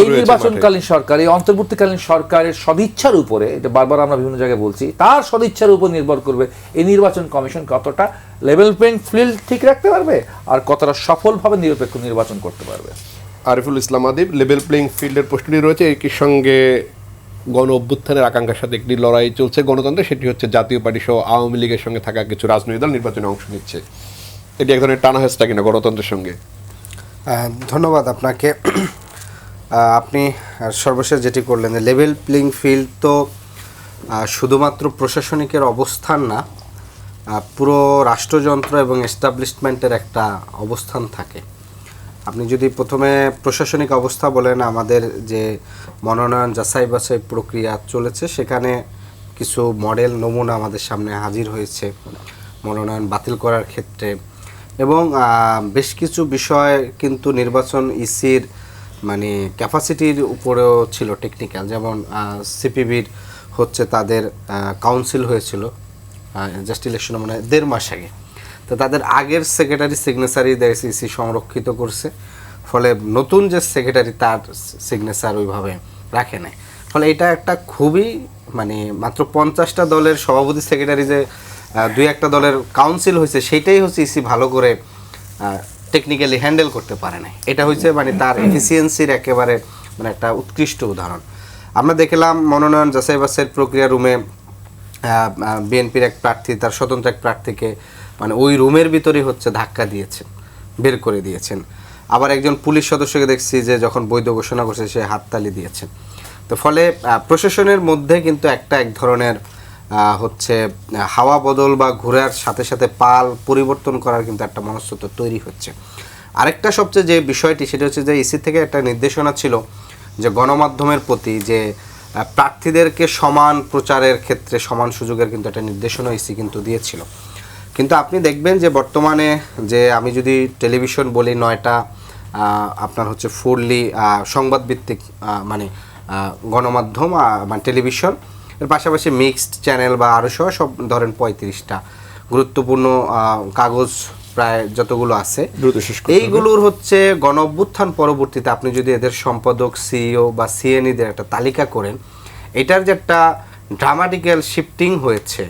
এই নির্বাচনকালীন সরকার, এই অন্তর্বর্তীকালীন সরকারের সদিচ্ছার উপরে, এটা বারবার আমরা বিভিন্ন জায়গায় বলছি, তার সদিচ্ছার উপর নির্ভর করবে এই নির্বাচন কমিশন কতটা লেভেল প্লেইং ফিল্ড ঠিক রাখতে পারবে আর কতটা সফলভাবে নিরপেক্ষ নির্বাচন করতে পারবে। আরিফুল ইসলাম আদিব, লেভেল প্লেইং ফিল্ডের প্রশ্নটি রয়েছে, একই সঙ্গে গণ অভ্যুত্থানের আকাঙ্ক্ষার সাথে একটি লড়াই চলছে গণতন্ত্রে, সেটি হচ্ছে জাতীয় পার্টি সহ আওয়ামী লীগের সঙ্গে থাকা কিছু রাজনৈতিক দল নির্বাচনে অংশ নিচ্ছে। এটি এক ধরনের টানা হেঁচড়া কিনা গণতন্ত্রের সঙ্গে? ধন্যবাদ আপনাকে। আপনি সর্বশেষ যেটি করলেন, লেভেল প্লেইং ফিল্ড তো শুধুমাত্র প্রশাসনিকের অবস্থান না, পুরো রাষ্ট্রযন্ত্র এবং এস্টাবলিশমেন্টের একটা অবস্থান থাকে। আপনি যদি প্রথমে প্রশাসনিক অবস্থা বলেন, আমাদের যে মনোনয়ন যাচাই বাছাই প্রক্রিয়া চলেছে, সেখানে কিছু মডেল নমুনা আমাদের সামনে হাজির হয়েছে মনোনয়ন বাতিল করার ক্ষেত্রে, এবং বেশ কিছু বিষয় কিন্তু নির্বাচন ইসির মানে ক্যাপাসিটির উপরেও ছিল টেকনিক্যাল। যেমন সিপিবির হচ্ছে তাদের কাউন্সিল হয়েছিল জাস্ট ইলেকশন মানে 1.5 মাস আগে, তো তাদের আগের সেক্রেটারি সিগনেচারই দেখেছি ইসি সংরক্ষিত করছে, ফলে নতুন যে সেক্রেটারি তার সিগনেচার ওইভাবে রাখে নাই। ফলে এটা একটা খুবই মানে মাত্র 50টা দলের সভাপতি সেক্রেটারি যে 2-1টা দলের কাউন্সিল হয়েছে, সেটাই হচ্ছে ইসি ভালো করে টেকনিক্যালি হ্যান্ডেল করতে পারে নাই। এটা হচ্ছে মানে তার এফিসিয়েন্সির একেবারে মানে একটা উৎকৃষ্ট উদাহরণ। আমরা দেখলাম মনোনয়ন যাচাই বাছাইয়ের প্রক্রিয়া রুমে বিএনপির এক প্রার্থী তার স্বতন্ত্র এক প্রার্থীকে মানে ওই রুমের ভিতরেই হচ্ছে ধাক্কা দিয়েছেন, বের করে দিয়েছেন। আবার একজন পুলিশ সদস্যকে দেখছি যে যখন বৈধ ঘোষণা করছে সে হাততালি দিয়েছেন। তো ফলে প্রশাসনের মধ্যে কিন্তু এক ধরনের হচ্ছে হাওয়া বদল বা ঘোরার সাথে সাথে পাল পরিবর্তন করার কিন্তু একটা মনস্তত্ত্ব তৈরি হচ্ছে। আরেকটা সবচেয়ে যে বিষয়টি সেটা হচ্ছে যে ইসি থেকে একটা নির্দেশনা ছিল যে গণমাধ্যমের প্রতি যে প্রার্থীদেরকে সমান প্রচারের ক্ষেত্রে সমান সুযোগের কিন্তু একটা নির্দেশনা ইসি কিন্তু দিয়েছিল। কিন্তু আপনি দেখবেন যে বর্তমানে যে আমি যদি টেলিভিশন বলি 9টা আপনার হচ্ছে ফুললি সংবাদভিত্তিক মানে গণমাধ্যম মানে টেলিভিশন, এর পাশাপাশি মিক্সড চ্যানেল বা আরও সব ধরেন 35টা গুরুত্বপূর্ণ কাগজ প্রায় যতগুলো আছে, এইগুলোর হচ্ছে গণ অভ্যুত্থান পরবর্তীতে আপনি যদি এদের সম্পাদক সিইও বা সিএনইদের একটা তালিকা করেন, এটার যে একটা ড্রামাটিক্যাল শিফটিং হয়েছে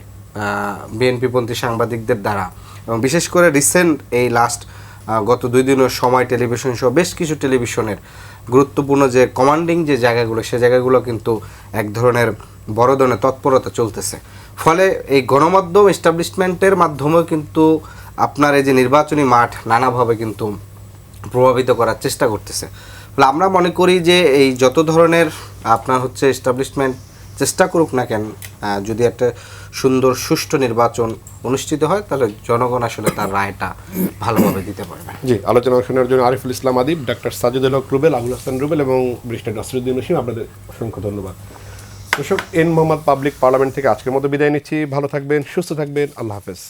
বিএনপিপন্থী সাংবাদিকদের দ্বারা, এবং বিশেষ করে রিসেন্ট এই লাস্ট গত 2 দিনের সময় টেলিভিশন সহ বেশ কিছু টেলিভিশনের গুরুত্বপূর্ণ যে কমান্ডিং যে জায়গাগুলো, সে জায়গাগুলো কিন্তু এক ধরনের বড় ধরনের তৎপরতা চলতেছে। ফলে এই গণমাধ্যম এস্টাবলিশমেন্টের মাধ্যমেও কিন্তু আপনার এই যে নির্বাচনী মাঠ নানাভাবে কিন্তু প্রভাবিত করার চেষ্টা করতেছে। ফলে আমরা মনে করি যে এই যত ধরনের আপনার হচ্ছে এস্টাবলিশমেন্ট চেষ্টা করুক না কেন, যদি একটা সুন্দর সুষ্ঠু নির্বাচন অনুষ্ঠিত হয় তাহলে জনগণ আসলে তার রায়টা ভালোভাবে দিতে পারবে। জি, আলোচনা শোনার জন্য আরিফুল ইসলাম আদিব, ডাক্তার সাজিদুল হক রুবেল, আবুল হাসান রুবেল এবং ব্যারিস্টার নাসিরউদ্দিন নসীম, আপনাদের অসংখ্য ধন্যবাদ। দর্শক, এন মোহাম্মদ পাবলিক পার্লামেন্ট থেকে আজকের মতো বিদায় নিচ্ছি। ভালো থাকবেন, সুস্থ থাকবেন, আল্লাহ হাফেজ।